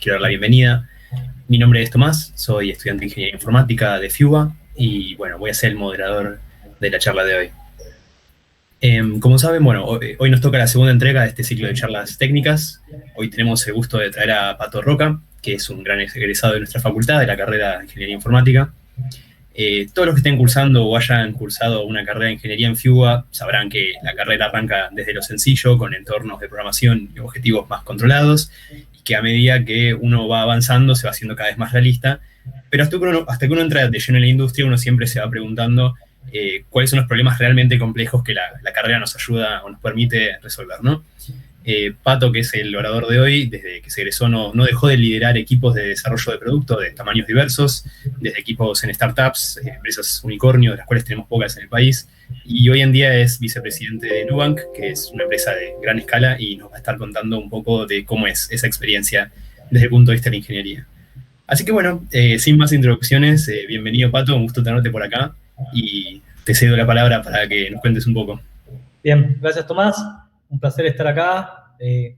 quiero dar la bienvenida. Mi nombre es Tomás, soy estudiante de Ingeniería Informática de FIUBA y, bueno, voy a ser el moderador de la charla de hoy. Como saben, bueno, hoy nos toca la segunda entrega de este ciclo de charlas técnicas. Hoy tenemos el gusto de traer a Pato Roca, que es un gran egresado de nuestra facultad, de la carrera de Ingeniería Informática. Todos los que estén cursando o hayan cursado una carrera de ingeniería en FIUBA sabrán que la carrera arranca desde lo sencillo, con entornos de programación y objetivos más controlados, y que a medida que uno va avanzando se va haciendo cada vez más realista. Pero hasta que uno entra de lleno en la industria, uno siempre se va preguntando cuáles son los problemas realmente complejos que la carrera nos ayuda o nos permite resolver, ¿no? Pato, que es el orador de hoy, desde que se egresó no dejó de liderar equipos de desarrollo de producto de tamaños diversos, desde equipos en startups, empresas unicornio, de las cuales tenemos pocas en el país, y hoy en día es vicepresidente de Nubank, que es una empresa de gran escala, y nos va a estar contando un poco de cómo es esa experiencia desde el punto de vista de la ingeniería. Así que bueno, sin más introducciones, bienvenido Pato, un gusto tenerte por acá, y te cedo la palabra para que nos cuentes un poco. Bien, gracias Tomás, un placer estar acá.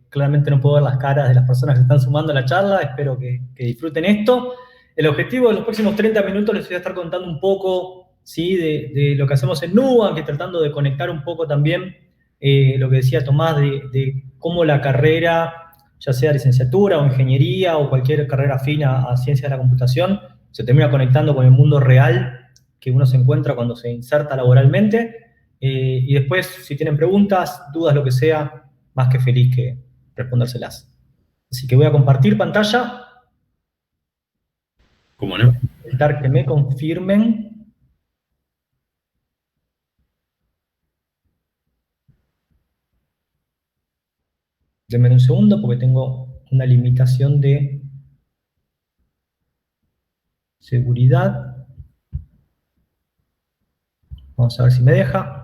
Claramente no puedo ver las caras de las personas que están sumando a la charla, espero que disfruten esto. El objetivo de los próximos 30 minutos les voy a estar contando un poco, ¿sí?, de lo que hacemos en Nubank, tratando de conectar un poco también lo que decía Tomás, de cómo la carrera, ya sea licenciatura o ingeniería o cualquier carrera afina a ciencias de la computación, se termina conectando con el mundo real que uno se encuentra cuando se inserta laboralmente. Y después, si tienen preguntas, dudas, lo que sea, más que feliz que respondérselas. Así que voy a compartir pantalla. ¿Cómo no? Voy a necesitar que me confirmen. Denme un segundo porque tengo una limitación de seguridad. Vamos a ver si me deja.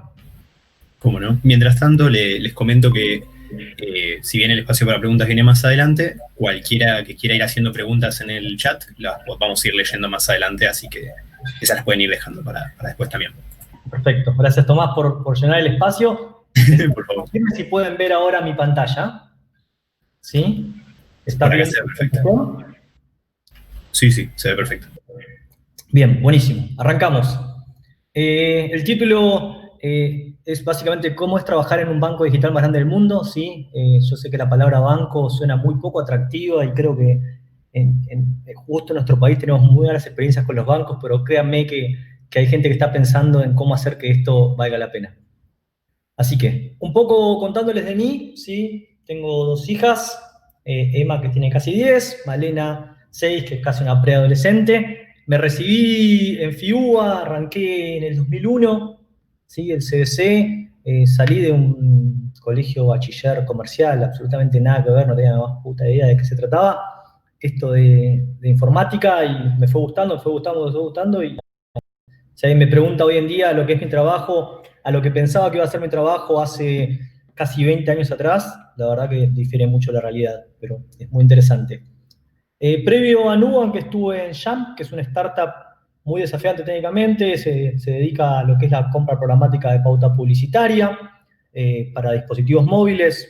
¿Cómo no? Mientras tanto, les comento que si bien el espacio para preguntas viene más adelante, cualquiera que quiera ir haciendo preguntas en el chat, las vamos a ir leyendo más adelante, así que esas las pueden ir dejando para después también. Perfecto. Gracias, Tomás, por llenar el espacio. Por favor. Dime si pueden ver ahora mi pantalla. ¿Sí? ¿Está bien? Perfecto. Sí, se ve perfecto. Bien, buenísimo. Arrancamos. El título es básicamente cómo es trabajar en un banco digital más grande del mundo, ¿sí? Yo sé que la palabra banco suena muy poco atractiva y creo que justo en nuestro país tenemos muy buenas experiencias con los bancos, pero créanme que hay gente que está pensando en cómo hacer que esto valga la pena. Así que, un poco contándoles de mí, ¿sí? Tengo 2 hijas, Emma, que tiene casi 10, Malena, 6, que es casi una preadolescente. Me recibí en FIUBA, arranqué en el 2001, ¿sí? El CBC, salí de un colegio bachiller comercial, absolutamente nada que ver, no tenía la más puta idea de qué se trataba, esto de informática, y me fue gustando, y si alguien me pregunta hoy en día lo que es mi trabajo, a lo que pensaba que iba a ser mi trabajo hace casi 20 años atrás, la verdad que difiere mucho la realidad, pero es muy interesante. Previo a Nubank estuve en Jump, que es una startup muy desafiante técnicamente, se dedica a lo que es la compra programática de pauta publicitaria para dispositivos móviles,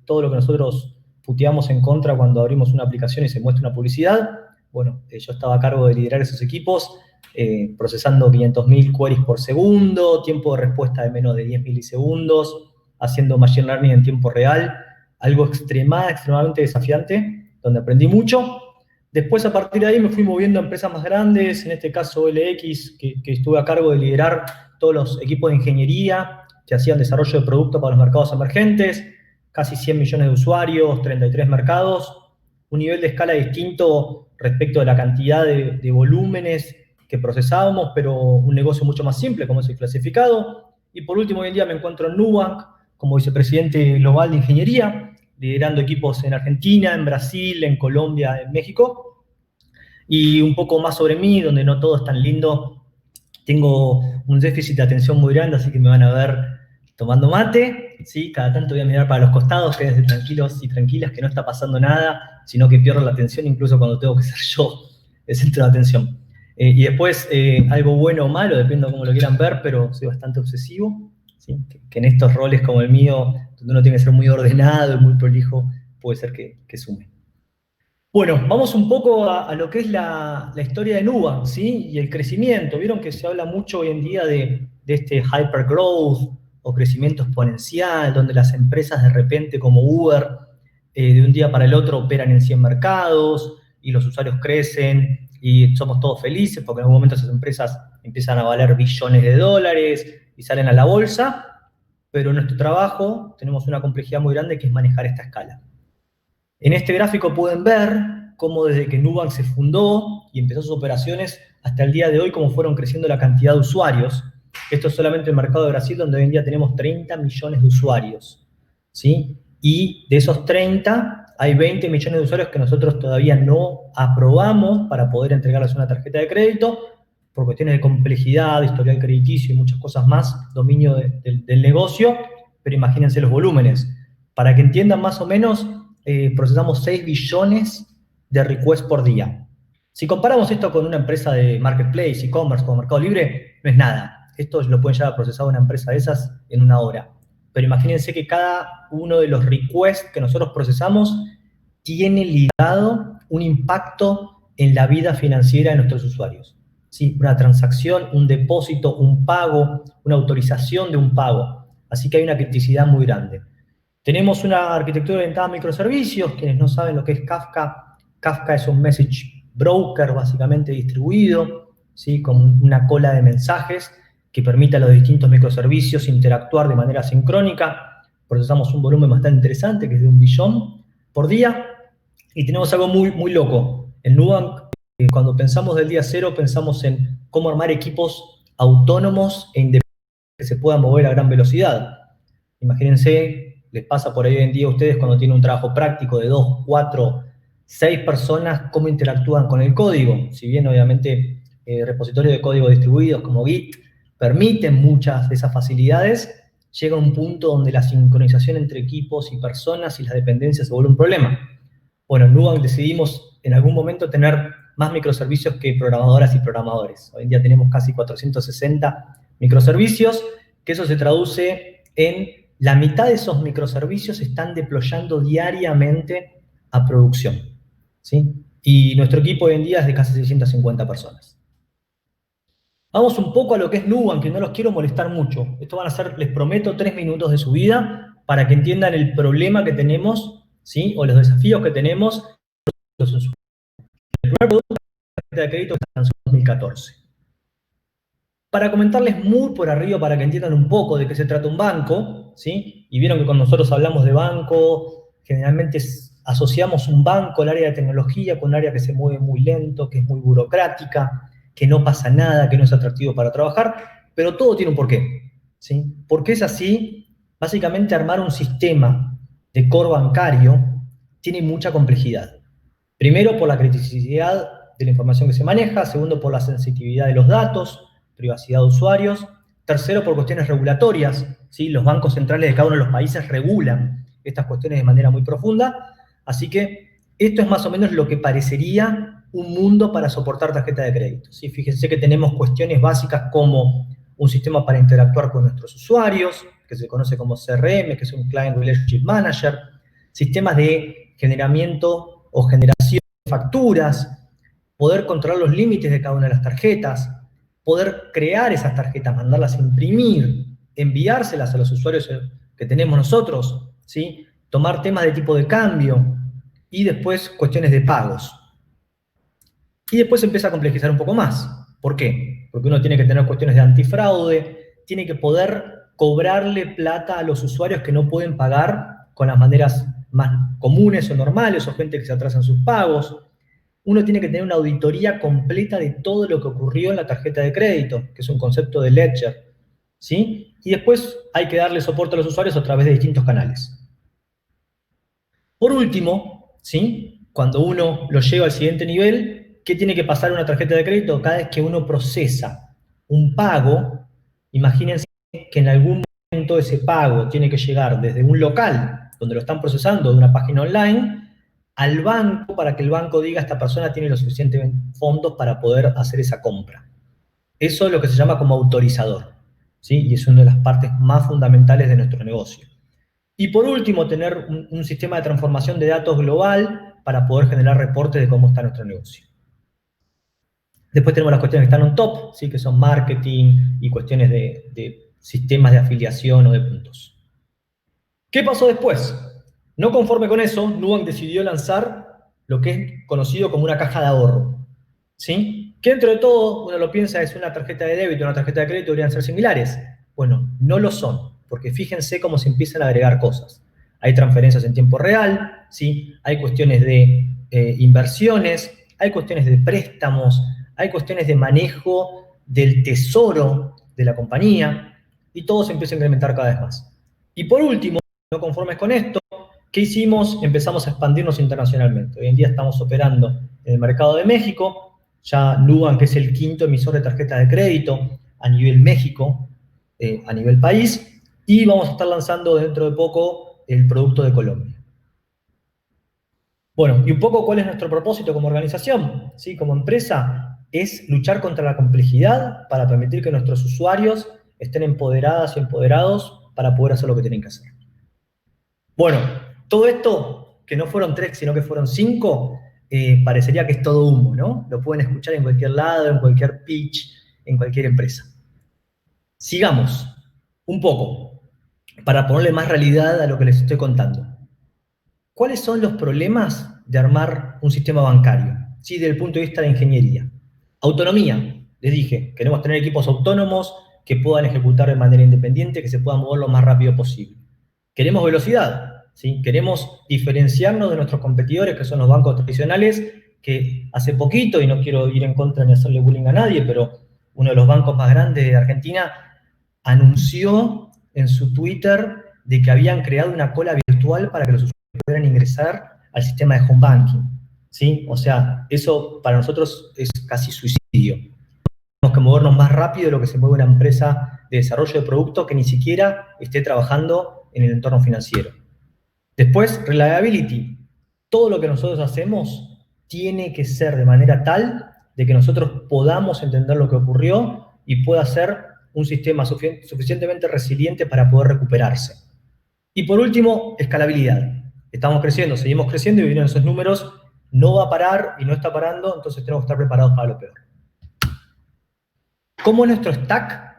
todo lo que nosotros puteamos en contra cuando abrimos una aplicación y se muestra una publicidad. Bueno, yo estaba a cargo de liderar esos equipos, procesando 500.000 queries por segundo, tiempo de respuesta de menos de 10 milisegundos, haciendo machine learning en tiempo real, algo extremadamente desafiante, donde aprendí mucho. Después, a partir de ahí, me fui moviendo a empresas más grandes, en este caso LX, que estuve a cargo de liderar todos los equipos de ingeniería que hacían desarrollo de producto para los mercados emergentes, casi 100 millones de usuarios, 33 mercados, un nivel de escala distinto respecto de la cantidad de volúmenes que procesábamos, pero un negocio mucho más simple, como es el clasificado. Y por último, hoy en día me encuentro en Nubank como vicepresidente global de ingeniería, liderando equipos en Argentina, en Brasil, en Colombia, en México. Y un poco más sobre mí, donde no todo es tan lindo. Tengo un déficit de atención muy grande, así que me van a ver tomando mate, ¿sí? Cada tanto voy a mirar para los costados, quédense tranquilos y tranquilas, que no está pasando nada, sino que pierdo la atención incluso cuando tengo que ser yo el centro de atención. Y después, algo bueno o malo, depende de cómo lo quieran ver, pero soy bastante obsesivo, ¿sí? Que en estos roles como el mío, donde uno tiene que ser muy ordenado y muy prolijo, puede ser que sume. Bueno, vamos un poco a lo que es la historia de Nubank, ¿sí? Y el crecimiento. Vieron que se habla mucho hoy en día de este hypergrowth o crecimiento exponencial, donde las empresas de repente como Uber, de un día para el otro operan en 100 mercados y los usuarios crecen y somos todos felices porque en algún momento esas empresas empiezan a valer billones de dólares y salen a la bolsa, pero en nuestro trabajo tenemos una complejidad muy grande que es manejar esta escala. En este gráfico pueden ver cómo desde que Nubank se fundó y empezó sus operaciones hasta el día de hoy, cómo fueron creciendo la cantidad de usuarios. Esto es solamente el mercado de Brasil, donde hoy en día tenemos 30 millones de usuarios, ¿sí? Y de esos 30, hay 20 millones de usuarios que nosotros todavía no aprobamos para poder entregarles una tarjeta de crédito, por cuestiones de complejidad, de historial crediticio y muchas cosas más, dominio del negocio, pero imagínense los volúmenes. Para que entiendan más o menos, procesamos 6 billones de requests por día. Si comparamos esto con una empresa de marketplace, e-commerce, como Mercado Libre, no es nada. Esto lo pueden llevar a procesar una empresa de esas en una hora. Pero imagínense que cada uno de los requests que nosotros procesamos tiene ligado un impacto en la vida financiera de nuestros usuarios. ¿Sí? Una transacción, un depósito, un pago, una autorización de un pago. Así que hay una criticidad muy grande. Tenemos una arquitectura orientada a microservicios. Quienes no saben lo que es Kafka, Kafka es un message broker básicamente distribuido, ¿sí? Con una cola de mensajes que permite a los distintos microservicios interactuar de manera sincrónica. Procesamos un volumen bastante interesante, que es de 1 billón por día. Y tenemos algo muy, muy loco. En Nubank, cuando pensamos del día cero, pensamos en cómo armar equipos autónomos e independientes que se puedan mover a gran velocidad. Imagínense, les pasa por ahí hoy en día a ustedes cuando tienen un trabajo práctico de 2, 4, 6 personas, cómo interactúan con el código. Si bien obviamente repositorios de código distribuidos como Git permiten muchas de esas facilidades, llega un punto donde la sincronización entre equipos y personas y las dependencias se vuelve un problema. Bueno, en Nubank decidimos en algún momento tener más microservicios que programadoras y programadores. Hoy en día tenemos casi 460 microservicios, que eso se traduce en la mitad de esos microservicios se están deployando diariamente a producción, ¿sí? Y nuestro equipo hoy en día es de casi 650 personas. Vamos un poco a lo que es Nubank, que no los quiero molestar mucho. Esto van a ser, les prometo, 3 minutos de su vida para que entiendan el problema que tenemos, ¿sí? O los desafíos que tenemos. El primer producto de la crédito que se lanzó en 2014. Para comentarles muy por arriba, para que entiendan un poco de qué se trata un banco, ¿sí? Y vieron que cuando nosotros hablamos de banco, generalmente asociamos un banco al área de tecnología con un área que se mueve muy lento, que es muy burocrática, que no pasa nada, que no es atractivo para trabajar, pero todo tiene un porqué, ¿sí? ¿Por qué es así? Básicamente armar un sistema de core bancario tiene mucha complejidad. Primero, por la criticidad de la información que se maneja. Segundo, por la sensitividad de los datos, privacidad de usuarios. Tercero, por cuestiones regulatorias, ¿sí? Los bancos centrales de cada uno de los países regulan estas cuestiones de manera muy profunda. Así que esto es más o menos lo que parecería un mundo para soportar tarjeta de crédito, ¿sí? Fíjense que tenemos cuestiones básicas como un sistema para interactuar con nuestros usuarios, que se conoce como CRM, que es un Client Relationship Manager, sistemas de generamiento o generación de facturas, poder controlar los límites de cada una de las tarjetas, poder crear esas tarjetas, mandarlas a imprimir, enviárselas a los usuarios que tenemos nosotros, ¿sí? Tomar temas de tipo de cambio y después cuestiones de pagos. Y después se empieza a complejizar un poco más. ¿Por qué? Porque uno tiene que tener cuestiones de antifraude, tiene que poder cobrarle plata a los usuarios que no pueden pagar con las maneras más comunes o normales, o gente que se atrasa en sus pagos. Uno tiene que tener una auditoría completa de todo lo que ocurrió en la tarjeta de crédito, que es un concepto de ledger, ¿sí? Y después hay que darle soporte a los usuarios a través de distintos canales. Por último, ¿sí? Cuando uno lo lleva al siguiente nivel, ¿qué tiene que pasar en una tarjeta de crédito? Cada vez que uno procesa un pago, imagínense que en algún momento ese pago tiene que llegar desde un local, donde lo están procesando, de una página online, al banco para que el banco diga esta persona tiene los suficientes fondos para poder hacer esa compra. Eso es lo que se llama como autorizador, ¿sí? Y es una de las partes más fundamentales de nuestro negocio. Y por último, tener un sistema de transformación de datos global para poder generar reportes de cómo está nuestro negocio. Después tenemos las cuestiones que están on top, ¿sí? Que son marketing y cuestiones de sistemas de afiliación o de puntos. ¿Qué pasó después? No conforme con eso, Nubank decidió lanzar lo que es conocido como una caja de ahorro, ¿sí? Que dentro de todo, uno lo piensa, es una tarjeta de débito, una tarjeta de crédito, deberían ser similares. Bueno, no lo son, porque fíjense cómo se empiezan a agregar cosas. Hay transferencias en tiempo real, ¿sí? Hay cuestiones de inversiones, hay cuestiones de préstamos, hay cuestiones de manejo del tesoro de la compañía, y todo se empieza a incrementar cada vez más. Y por último, no conformes con esto, ¿qué hicimos? Empezamos a expandirnos internacionalmente. Hoy en día estamos operando en el mercado de México, ya Nubank, que es el quinto emisor de tarjetas de crédito a nivel México, a nivel país, y vamos a estar lanzando dentro de poco el producto de Colombia. Bueno, y un poco cuál es nuestro propósito como organización, ¿sí? Como empresa, es luchar contra la complejidad para permitir que nuestros usuarios estén empoderadas y empoderados para poder hacer lo que tienen que hacer. Bueno, todo esto, que no fueron 3, sino que fueron 5, parecería que es todo humo, ¿no? Lo pueden escuchar en cualquier lado, en cualquier pitch, en cualquier empresa. Sigamos un poco, para ponerle más realidad a lo que les estoy contando. ¿Cuáles son los problemas de armar un sistema bancario? ¿Sí? Desde el punto de vista de ingeniería. Autonomía. Les dije, queremos tener equipos autónomos que puedan ejecutar de manera independiente, que se puedan mover lo más rápido posible. Queremos velocidad, ¿sí? Queremos diferenciarnos de nuestros competidores, que son los bancos tradicionales, que hace poquito, y no quiero ir en contra ni hacerle bullying a nadie, pero uno de los bancos más grandes de Argentina anunció en su Twitter de que habían creado una cola virtual para que los usuarios pudieran ingresar al sistema de home banking, ¿sí? O sea, eso para nosotros es casi suicidio. Tenemos que movernos más rápido de lo que se mueve una empresa de desarrollo de producto que ni siquiera esté trabajando en el entorno financiero. Después, reliability. Todo lo que nosotros hacemos tiene que ser de manera tal de que nosotros podamos entender lo que ocurrió y pueda ser un sistema suficientemente resiliente para poder recuperarse. Y por último, escalabilidad. Estamos creciendo, seguimos creciendo y vienen esos números, no va a parar y no está parando, entonces tenemos que estar preparados para lo peor. ¿Cómo es nuestro stack?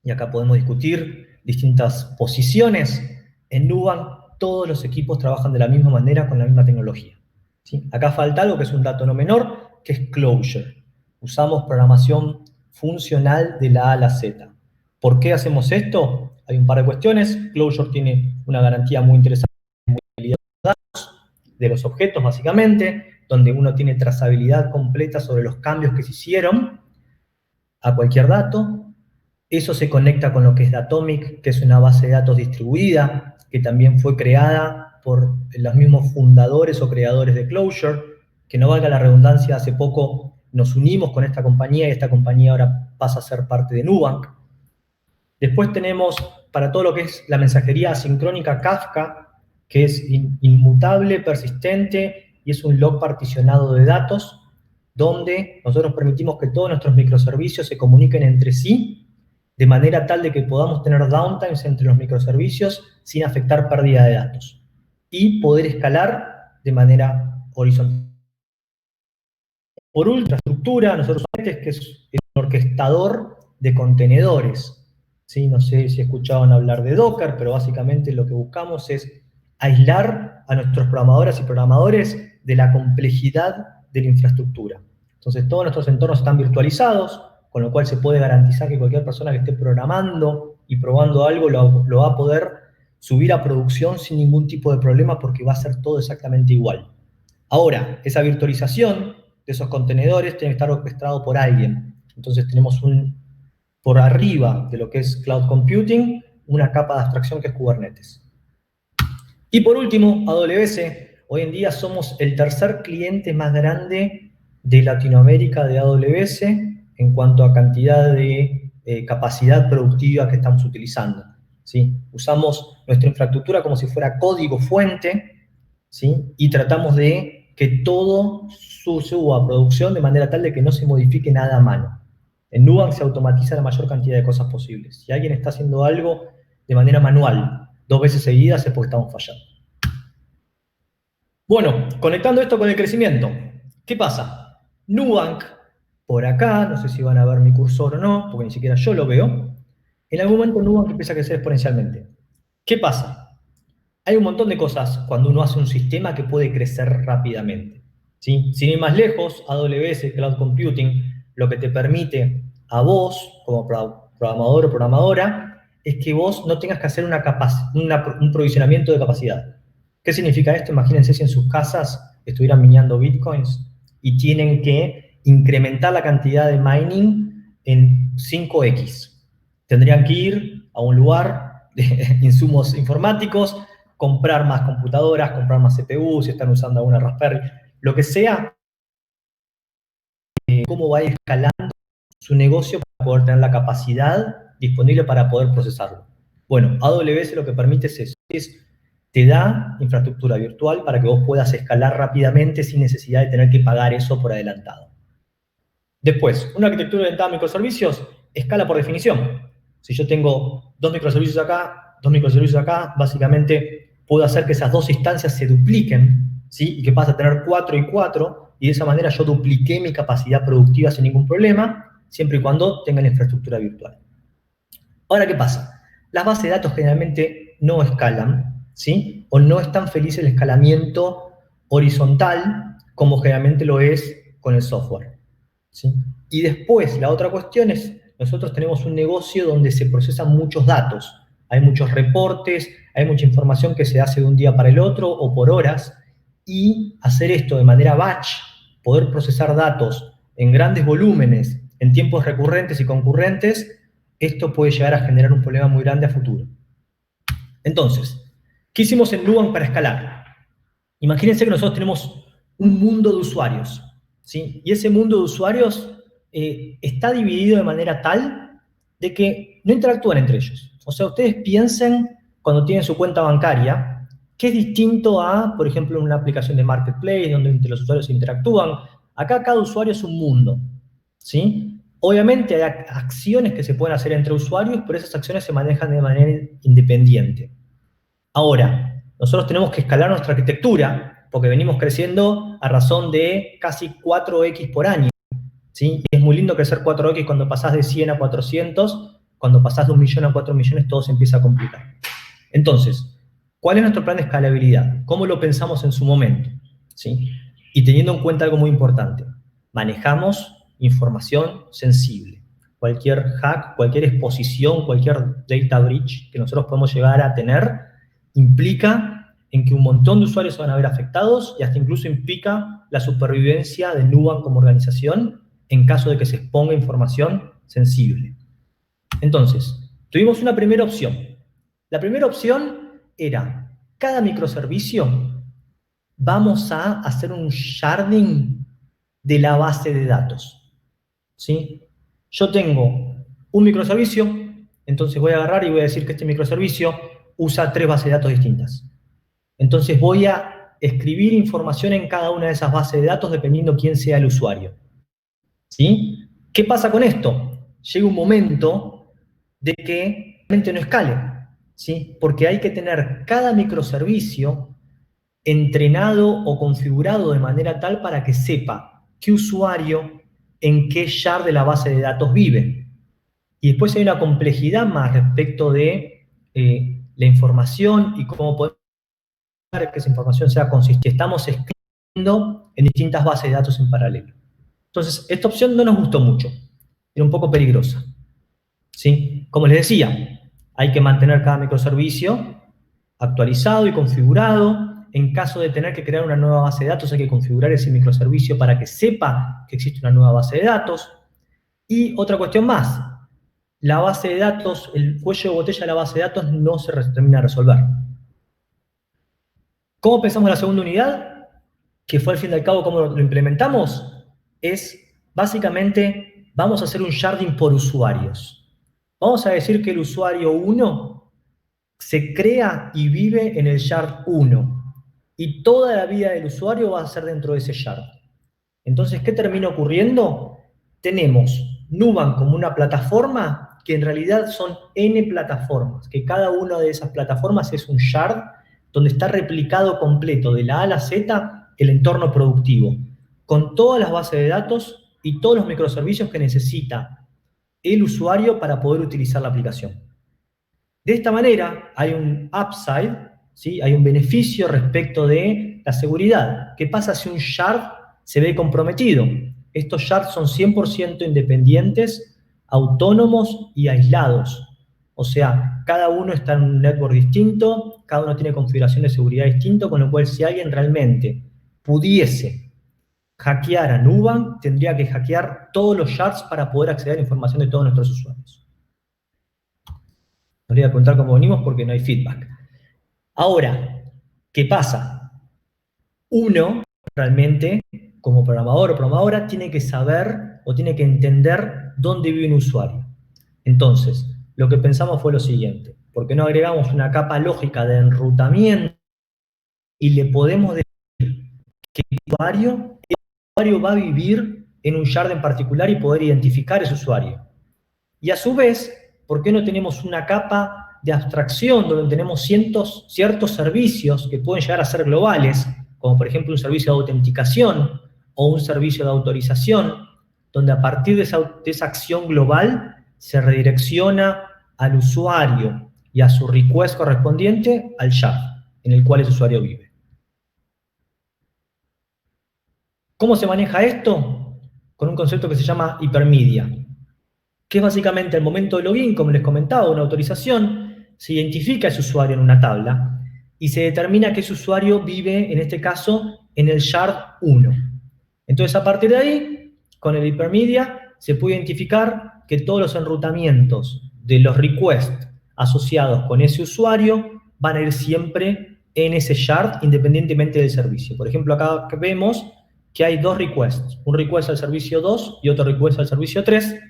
Y acá podemos discutir distintas posiciones. En Nubank todos los equipos trabajan de la misma manera con la misma tecnología, ¿sí? Acá falta algo que es un dato no menor, que es Clojure. Usamos programación funcional de la A a la Z. ¿Por qué hacemos esto? Hay un par de cuestiones. Clojure tiene una garantía muy interesante de los objetos, básicamente, donde uno tiene trazabilidad completa sobre los cambios que se hicieron a cualquier dato. Eso se conecta con lo que es Datomic, que es una base de datos distribuida, que también fue creada por los mismos fundadores o creadores de Clojure, que no valga la redundancia, hace poco nos unimos con esta compañía y esta compañía ahora pasa a ser parte de Nubank. Después tenemos para todo lo que es la mensajería asincrónica Kafka, que es inmutable, persistente y es un log particionado de datos, donde nosotros permitimos que todos nuestros microservicios se comuniquen entre sí de manera tal de que podamos tener downtimes entre los microservicios sin afectar pérdida de datos y poder escalar de manera horizontal. Por último, estructura, nosotros que es un orquestador de contenedores, ¿sí? No sé si escuchaban hablar de Docker, pero básicamente lo que buscamos es aislar a nuestros programadoras y programadores de la complejidad de la infraestructura. Entonces todos nuestros entornos están virtualizados, con lo cual se puede garantizar que cualquier persona que esté programando y probando algo lo va a poder subir a producción sin ningún tipo de problema porque va a ser todo exactamente igual. Ahora, esa virtualización de esos contenedores tiene que estar orquestado por alguien. Entonces tenemos por arriba de lo que es Cloud Computing, una capa de abstracción que es Kubernetes. Y por último, AWS. Hoy en día somos el tercer cliente más grande de Latinoamérica de AWS en cuanto a cantidad de capacidad productiva que estamos utilizando, ¿sí? Usamos nuestra infraestructura como si fuera código fuente, ¿sí? Y tratamos de que todo suba a producción de manera tal de que no se modifique nada a mano. En Nubank se automatiza la mayor cantidad de cosas posibles. Si alguien está haciendo algo de manera manual 2 veces seguidas es porque estamos fallando. Bueno, conectando esto con el crecimiento, ¿qué pasa? Nubank, por acá, no sé si van a ver mi cursor o no, porque ni siquiera yo lo veo, en algún momento Nubank empieza a crecer exponencialmente. ¿Qué pasa? Hay un montón de cosas cuando uno hace un sistema que puede crecer rápidamente, ¿sí? Sin ir más lejos, AWS, Cloud Computing, lo que te permite a vos, como programador o programadora, es que vos no tengas que hacer un provisionamiento de capacidad. ¿Qué significa esto? Imagínense si en sus casas estuvieran minando bitcoins y tienen que incrementar la cantidad de mining en 5x. Tendrían que ir a un lugar de insumos informáticos, comprar más computadoras, comprar más CPU, si están usando alguna Raspberry, lo que sea, cómo va a ir escalando su negocio para poder tener la capacidad disponible para poder procesarlo. Bueno, AWS lo que permite es eso, te da infraestructura virtual para que vos puedas escalar rápidamente sin necesidad de tener que pagar eso por adelantado. Después, una arquitectura orientada a microservicios escala por definición. Si yo tengo 2 microservicios acá, básicamente puedo hacer que esas 2 instancias se dupliquen, ¿sí? Y que pase a tener 4 y 4, y de esa manera yo dupliqué mi capacidad productiva sin ningún problema, siempre y cuando tenga la infraestructura virtual. Ahora, ¿qué pasa? Las bases de datos generalmente no escalan, ¿sí? O no es tan feliz el escalamiento horizontal como generalmente lo es con el software, ¿sí? Y después, la otra cuestión es, nosotros tenemos un negocio donde se procesan muchos datos. Hay muchos reportes, hay mucha información que se hace de un día para el otro o por horas, y hacer esto de manera batch, poder procesar datos en grandes volúmenes, en tiempos recurrentes y concurrentes, esto puede llegar a generar un problema muy grande a futuro. Entonces, ¿qué hicimos en Nubank para escalar? Imagínense que nosotros tenemos un mundo de usuarios, ¿sí? Y ese mundo de usuarios está dividido de manera tal de que no interactúan entre ellos. O sea, ustedes piensen cuando tienen su cuenta bancaria, que es distinto a, por ejemplo, una aplicación de Marketplace, donde entre los usuarios interactúan. Acá cada usuario es un mundo, ¿sí? Obviamente hay acciones que se pueden hacer entre usuarios, pero esas acciones se manejan de manera independiente. Ahora, nosotros tenemos que escalar nuestra arquitectura, porque venimos creciendo a razón de casi 4x por año, ¿sí? Y es muy lindo crecer 4x cuando pasás de 100 a 400, cuando pasás de 1 millón a 4 millones todo se empieza a complicar. Entonces, ¿cuál es nuestro plan de escalabilidad? ¿Cómo lo pensamos en su momento? ¿Sí? Y teniendo en cuenta algo muy importante, manejamos información sensible. Cualquier hack, cualquier exposición, cualquier data breach que nosotros podemos llegar a tener implica en que un montón de usuarios se van a ver afectados y hasta incluso implica la supervivencia de Nubank como organización en caso de que se exponga información sensible. Entonces, tuvimos una primera opción. La primera opción era, cada microservicio vamos a hacer un sharding de la base de datos, ¿sí? Yo tengo un microservicio, entonces voy a agarrar y voy a decir que este microservicio usa 3 bases de datos distintas. Entonces voy a escribir información en cada una de esas bases de datos dependiendo quién sea el usuario, ¿sí? ¿Qué pasa con esto? Llega un momento de que realmente no escale, ¿sí? Porque hay que tener cada microservicio entrenado o configurado de manera tal para que sepa qué usuario en qué shard de la base de datos vive. Y después hay una complejidad más respecto de la información y cómo podemos hacer que esa información sea consistente. Estamos escribiendo en distintas bases de datos en paralelo. Entonces, esta opción no nos gustó mucho. Era un poco peligrosa, ¿sí? Como les decía, hay que mantener cada microservicio actualizado y configurado. En caso de tener que crear una nueva base de datos, hay que configurar ese microservicio para que sepa que existe una nueva base de datos. Y otra cuestión más, la base de datos, el cuello de botella de la base de datos no se termina de resolver. ¿Cómo pensamos la segunda unidad? Que fue al fin y al cabo cómo lo implementamos, es básicamente vamos a hacer un sharding por usuarios. Vamos a decir que el usuario 1 se crea y vive en el shard 1 y toda la vida del usuario va a ser dentro de ese shard. Entonces, ¿qué termina ocurriendo? Tenemos Nubank como una plataforma que en realidad son N plataformas, que cada una de esas plataformas es un shard donde está replicado completo de la A a la Z el entorno productivo, con todas las bases de datos y todos los microservicios que necesita el usuario para poder utilizar la aplicación. De esta manera hay un upside, ¿sí? Hay un beneficio respecto de la seguridad. ¿Qué pasa si un shard se ve comprometido? Estos shards son 100% independientes, autónomos y aislados. O sea, cada uno está en un network distinto, cada uno tiene configuración de seguridad distinto, con lo cual si alguien realmente pudiese hackear a Nubank, tendría que hackear todos los shards para poder acceder a la información de todos nuestros usuarios. No le voy a preguntar cómo venimos porque no hay feedback. Ahora, ¿qué pasa? Uno realmente, como programador o programadora, tiene que saber o tiene que entender dónde vive un usuario. Entonces, lo que pensamos fue lo siguiente: ¿por qué no agregamos una capa lógica de enrutamiento y le podemos decir que el usuario va a vivir en un shard en particular y poder identificar ese usuario? Y a su vez, ¿por qué no tenemos una capa de abstracción donde tenemos ciertos servicios que pueden llegar a ser globales, como por ejemplo un servicio de autenticación o un servicio de autorización, donde a partir de esa acción global se redirecciona al usuario y a su request correspondiente al shard en el cual ese usuario vive? ¿Cómo se maneja esto? Con un concepto que se llama hipermedia, que es básicamente el momento de login, como les comentaba, una autorización, se identifica a ese usuario en una tabla y se determina que ese usuario vive, en este caso, en el shard 1. Entonces, a partir de ahí, con el hipermedia, se puede identificar que todos los enrutamientos de los requests asociados con ese usuario van a ir siempre en ese shard, independientemente del servicio. Por ejemplo, acá vemos que hay dos requests, un request al servicio 2 y otro request al servicio 3,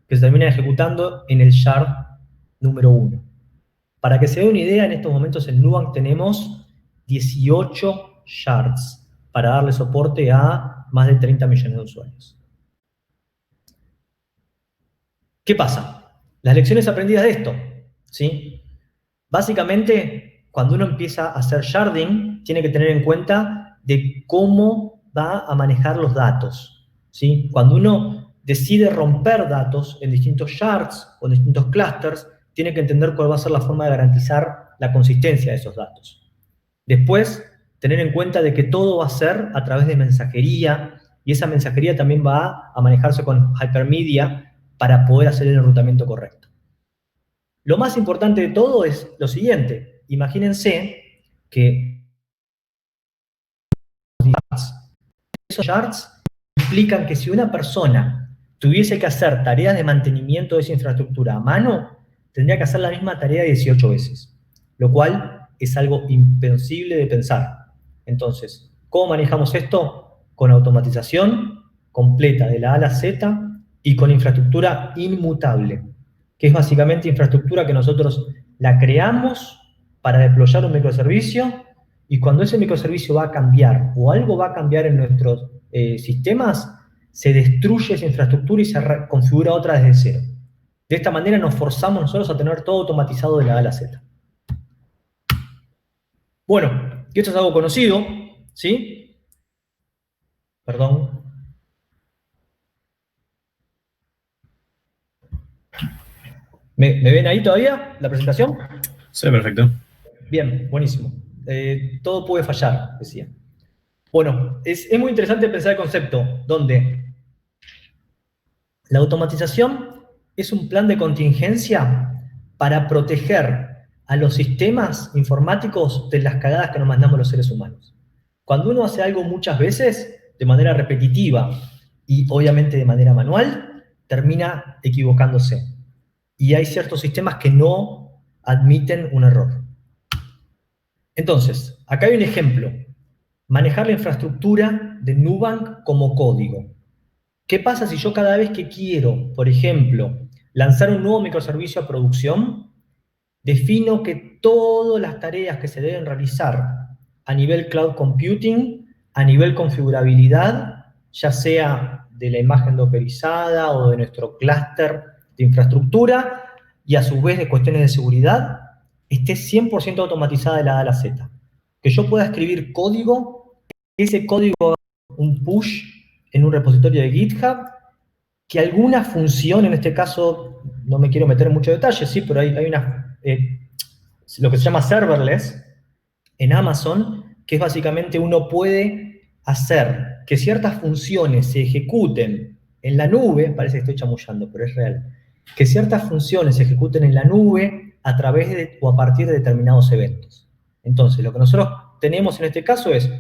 que se terminan ejecutando en el shard número 1. Para que se dé una idea, en estos momentos en Nubank tenemos 18 shards para darle soporte a más de 30 millones de usuarios. ¿Qué pasa? Las lecciones aprendidas de esto, ¿sí? Básicamente, cuando uno empieza a hacer sharding, tiene que tener en cuenta de cómo va a manejar los datos, ¿sí? Cuando uno decide romper datos en distintos shards o en distintos clusters, tiene que entender cuál va a ser la forma de garantizar la consistencia de esos datos. Después, tener en cuenta de que todo va a ser a través de mensajería, y esa mensajería también va a manejarse con hypermedia para poder hacer el enrutamiento correcto. Lo más importante de todo es lo siguiente: imagínense que esos shards implican que si una persona tuviese que hacer tareas de mantenimiento de esa infraestructura a mano, tendría que hacer la misma tarea 18 veces, lo cual es algo imposible de pensar. Entonces, ¿cómo manejamos esto? Con automatización completa de la A a la Z y con infraestructura inmutable, que es básicamente infraestructura que nosotros la creamos para deployar un microservicio, y cuando ese microservicio va a cambiar o algo va a cambiar en nuestros sistemas, se destruye esa infraestructura y se configura otra desde cero. De esta manera nos forzamos nosotros a tener todo automatizado de la A a la Z. Bueno, y esto es algo conocido, ¿sí? Perdón. ¿Me ven ahí todavía, la presentación? Sí, perfecto. Bien, buenísimo. Todo puede fallar, decía. Bueno, es muy interesante pensar el concepto donde la automatización es un plan de contingencia para proteger a los sistemas informáticos de las cagadas que nos mandamos los seres humanos. Cuando uno hace algo muchas veces, de manera repetitiva y obviamente de manera manual, termina equivocándose. Y hay ciertos sistemas que no admiten un error. Entonces, acá hay un ejemplo: manejar la infraestructura de Nubank como código. ¿Qué pasa si yo cada vez que quiero, por ejemplo, lanzar un nuevo microservicio a producción, defino que todas las tareas que se deben realizar a nivel cloud computing, a nivel configurabilidad, ya sea de la imagen dockerizada o de nuestro clúster de infraestructura, y a su vez de cuestiones de seguridad, esté 100% automatizada de la A a la Z. Que yo pueda escribir código, que ese código haga un push en un repositorio de GitHub, que alguna función, en este caso, no me quiero meter en muchos detalles, sí, pero hay una, lo que se llama serverless en Amazon, que es básicamente uno puede hacer que ciertas funciones se ejecuten en la nube, parece que estoy chamullando, pero es real, que ciertas funciones se ejecuten en la nube a través de o a partir de determinados eventos. Entonces, lo que nosotros tenemos en este caso es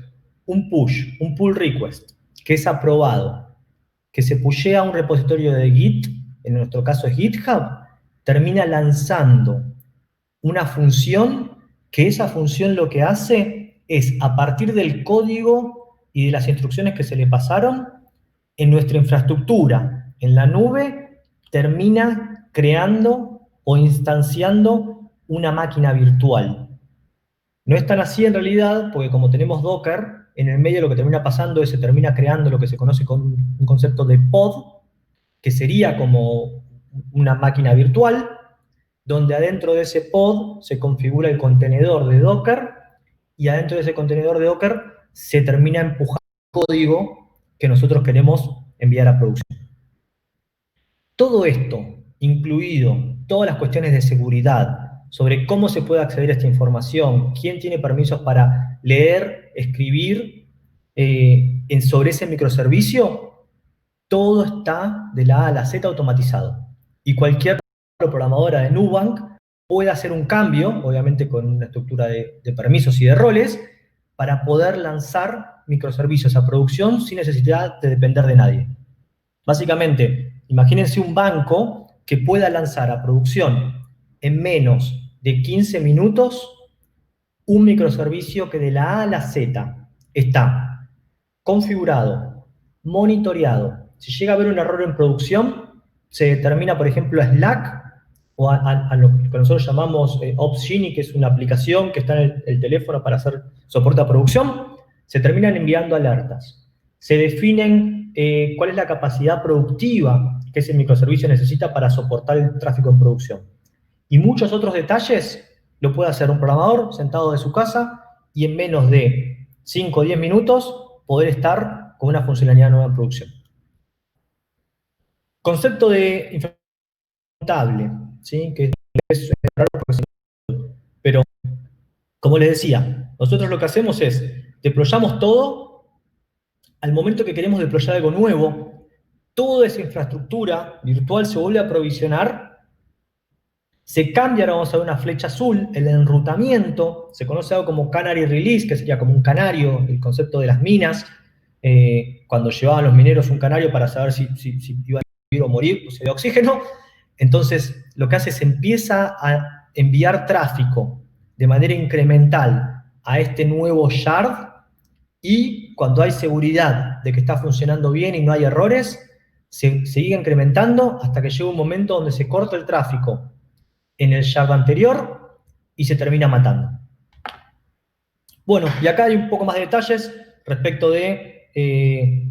un push, un pull request, que es aprobado, que se pushea a un repositorio de Git, en nuestro caso es GitHub, termina lanzando una función, que esa función lo que hace es, a partir del código y de las instrucciones que se le pasaron, en nuestra infraestructura, en la nube, termina creando o instanciando una máquina virtual. No es tan así en realidad, porque como tenemos Docker, en el medio lo que termina pasando es que se termina creando lo que se conoce con un concepto de pod, que sería como una máquina virtual, donde adentro de ese pod se configura el contenedor de Docker, y adentro de ese contenedor de Docker se termina empujando el código que nosotros queremos enviar a producción. Todo esto, incluido todas las cuestiones de seguridad, sobre cómo se puede acceder a esta información, quién tiene permisos para leer, escribir sobre ese microservicio, todo está de la A a la Z automatizado. Y cualquier programadora de Nubank puede hacer un cambio, obviamente con una estructura de permisos y de roles, para poder lanzar microservicios a producción sin necesidad de depender de nadie. Básicamente, imagínense un banco que pueda lanzar a producción en menos de 15 minutos un microservicio que de la A a la Z está configurado, monitoreado. Si llega a haber un error en producción, se determina, por ejemplo, a Slack o a lo que nosotros llamamos Opsgenie, que es una aplicación que está en el teléfono para hacer soporte a producción, se terminan enviando alertas. Se definen cuál es la capacidad productiva que ese microservicio necesita para soportar el tráfico en producción. Y muchos otros detalles lo puede hacer un programador sentado de su casa y en menos de 5 o 10 minutos poder estar con una funcionalidad nueva en producción. Concepto de infraestructura, ¿sí? Que es raro pero como les decía, nosotros lo que hacemos es deployamos todo al momento que queremos deployar algo nuevo, toda esa infraestructura virtual se vuelve a provisionar, se cambia, ahora vamos a ver una flecha azul, el enrutamiento, se conoce algo como canary release, que sería como un canario, el concepto de las minas, cuando llevaban los mineros un canario para saber si iban a vivir o morir, pues de oxígeno. Entonces, lo que hace es empieza a enviar tráfico de manera incremental a este nuevo shard, y cuando hay seguridad de que está funcionando bien y no hay errores, se sigue incrementando hasta que llega un momento donde se corta el tráfico en el shard anterior y se termina matando. Bueno, y acá hay un poco más de detalles respecto de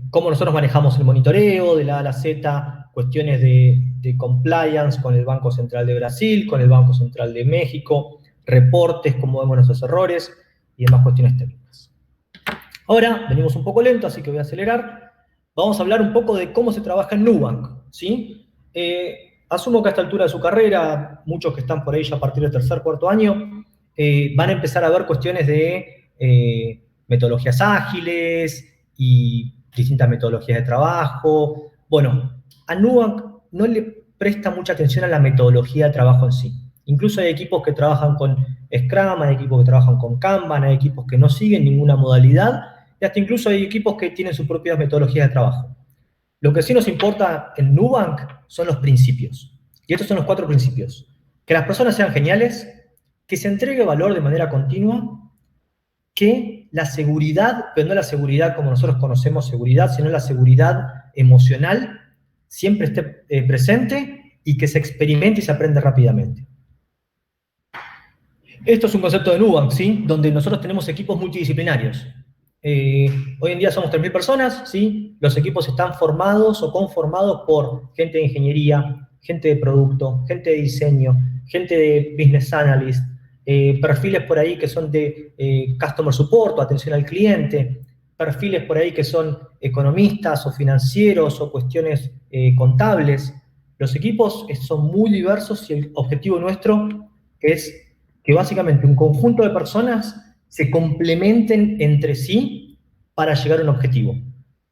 cómo nosotros manejamos el monitoreo de la A a la Z, cuestiones de compliance con el Banco Central de Brasil, con el Banco Central de México, reportes, cómo vemos nuestros errores y demás cuestiones técnicas. Ahora, venimos un poco lento, así que voy a acelerar. Vamos a hablar un poco de cómo se trabaja en Nubank, ¿sí? Asumo que a esta altura de su carrera, muchos que están por ahí ya a partir del tercer, cuarto año, van a empezar a ver cuestiones de metodologías ágiles y distintas metodologías de trabajo. Bueno, a Nubank no le presta mucha atención a la metodología de trabajo en sí. Incluso hay equipos que trabajan con Scrum, hay equipos que trabajan con Kanban, hay equipos que no siguen ninguna modalidad, y hasta incluso hay equipos que tienen sus propias metodologías de trabajo. Lo que sí nos importa en Nubank son los principios. Y estos son los 4 principios. Que las personas sean geniales, que se entregue valor de manera continua, que la seguridad, pero no la seguridad como nosotros conocemos seguridad, sino la seguridad emocional, siempre esté presente y que se experimente y se aprende rápidamente. Esto es un concepto de Nubank, ¿sí? Donde nosotros tenemos equipos multidisciplinarios. Hoy en día somos 3.000 personas, ¿sí? Los equipos están formados o conformados por gente de ingeniería, gente de producto, gente de diseño, gente de business analyst, perfiles por ahí que son de customer support o atención al cliente, perfiles por ahí que son economistas o financieros o cuestiones contables. Los equipos son muy diversos y el objetivo nuestro es que básicamente un conjunto de personas se complementen entre sí para llegar a un objetivo.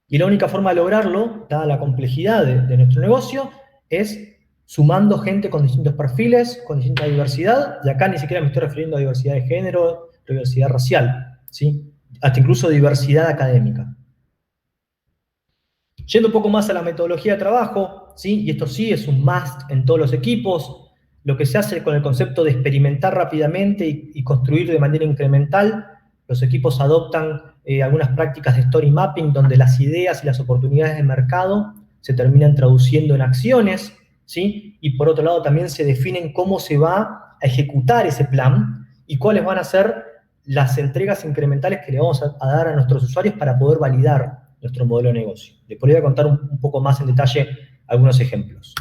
Y la única forma de lograrlo, dada la complejidad de nuestro negocio, es sumando gente con distintos perfiles, con distinta diversidad, y acá ni siquiera me estoy refiriendo a diversidad de género, diversidad racial, ¿sí? Hasta incluso diversidad académica. Yendo un poco más a la metodología de trabajo, ¿sí? Y esto sí es un must en todos los equipos, lo que se hace con el concepto de experimentar rápidamente y construir de manera incremental. Los equipos adoptan algunas prácticas de story mapping donde las ideas y las oportunidades de mercado se terminan traduciendo en acciones, ¿sí? Y por otro lado también se definen cómo se va a ejecutar ese plan y cuáles van a ser las entregas incrementales que le vamos a dar a nuestros usuarios para poder validar nuestro modelo de negocio. Les podría contar un poco más en detalle algunos ejemplos.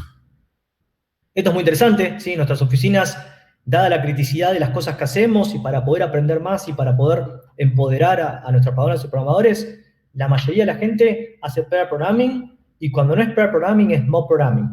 Esto es muy interesante, ¿sí? Nuestras oficinas, dada la criticidad de las cosas que hacemos y para poder aprender más y para poder empoderar a nuestros programadores y programadores, la mayoría de la gente hace pair programming y cuando no es pair programming es mob programming.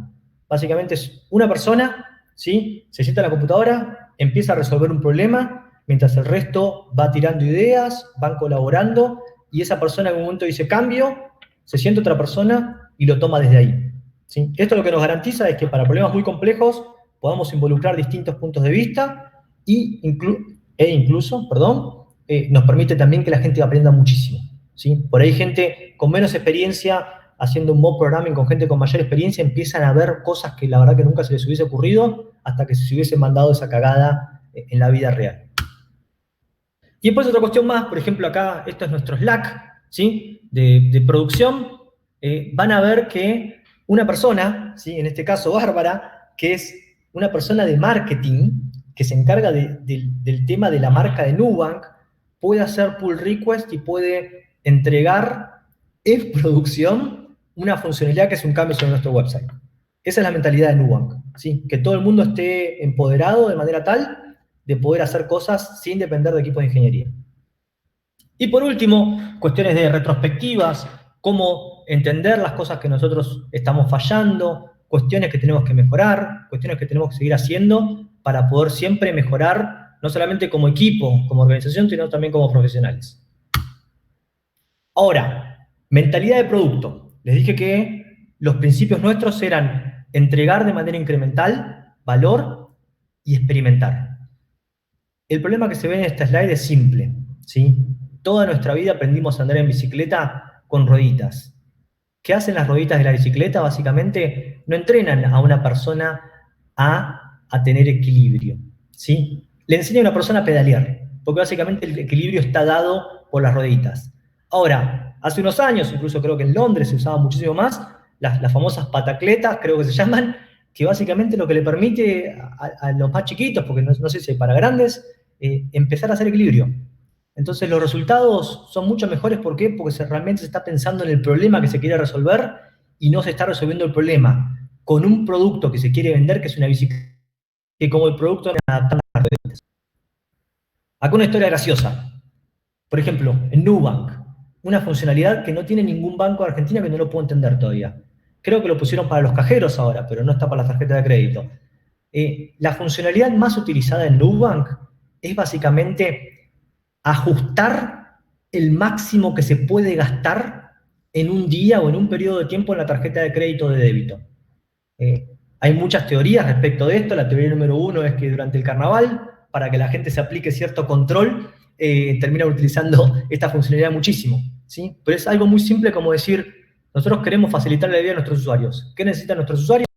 Básicamente es una persona, ¿sí? Se sienta en la computadora, empieza a resolver un problema, mientras el resto va tirando ideas, van colaborando, y esa persona en un momento dice cambio, se siente otra persona y lo toma desde ahí, ¿sí? Esto lo que nos garantiza es que para problemas muy complejos podamos involucrar distintos puntos de vista e incluso nos permite también que la gente aprenda muchísimo, ¿sí? Por ahí gente con menos experiencia haciendo un mob programming con gente con mayor experiencia empiezan a ver cosas que la verdad que nunca se les hubiese ocurrido hasta que se hubiese mandado esa cagada en la vida real. Y después otra cuestión más, por ejemplo acá, esto es nuestro Slack, ¿sí? de producción. Van a ver que una persona, ¿sí? En este caso Bárbara, que es una persona de marketing, que se encarga del tema de la marca de Nubank, puede hacer pull request y puede entregar en producción una funcionalidad que es un cambio sobre nuestro website. Esa es la mentalidad de Nubank, ¿sí? Que todo el mundo esté empoderado de manera tal de poder hacer cosas sin depender de equipos de ingeniería. Y por último, cuestiones de retrospectivas, cómo entender las cosas que nosotros estamos fallando, cuestiones que tenemos que mejorar, cuestiones que tenemos que seguir haciendo para poder siempre mejorar, no solamente como equipo, como organización, sino también como profesionales. Ahora, mentalidad de producto. Les dije que los principios nuestros eran entregar de manera incremental, valor y experimentar. El problema que se ve en esta slide es simple, ¿sí? Toda nuestra vida aprendimos a andar en bicicleta con rueditas. ¿Qué hacen las rueditas de la bicicleta? Básicamente no entrenan a una persona a tener equilibrio, ¿sí? Le enseñan a una persona a pedalear, porque básicamente el equilibrio está dado por las rueditas. Ahora, hace unos años, incluso creo que en Londres se usaba muchísimo más, las famosas patacletas, creo que se llaman, que básicamente lo que le permite a los más chiquitos, porque no sé si hay para grandes, empezar a hacer equilibrio. Entonces los resultados son mucho mejores, ¿por qué? Porque realmente se está pensando en el problema que se quiere resolver y no se está resolviendo el problema con un producto que se quiere vender, que es una bicicleta, que como el producto adaptado a las rueditas. Acá una historia graciosa. Por ejemplo, en Nubank, una funcionalidad que no tiene ningún banco de Argentina que no lo puedo entender todavía. Creo que lo pusieron para los cajeros ahora, pero no está para las tarjetas de crédito. La funcionalidad más utilizada en Nubank es básicamente ajustar el máximo que se puede gastar en un día o en un periodo de tiempo en la tarjeta de crédito o de débito. Hay muchas teorías respecto de esto. La teoría número uno es que durante el carnaval, para que la gente se aplique cierto control, termina utilizando esta funcionalidad muchísimo, ¿sí? Pero es algo muy simple como decir, nosotros queremos facilitar la vida a nuestros usuarios. ¿Qué necesitan nuestros usuarios?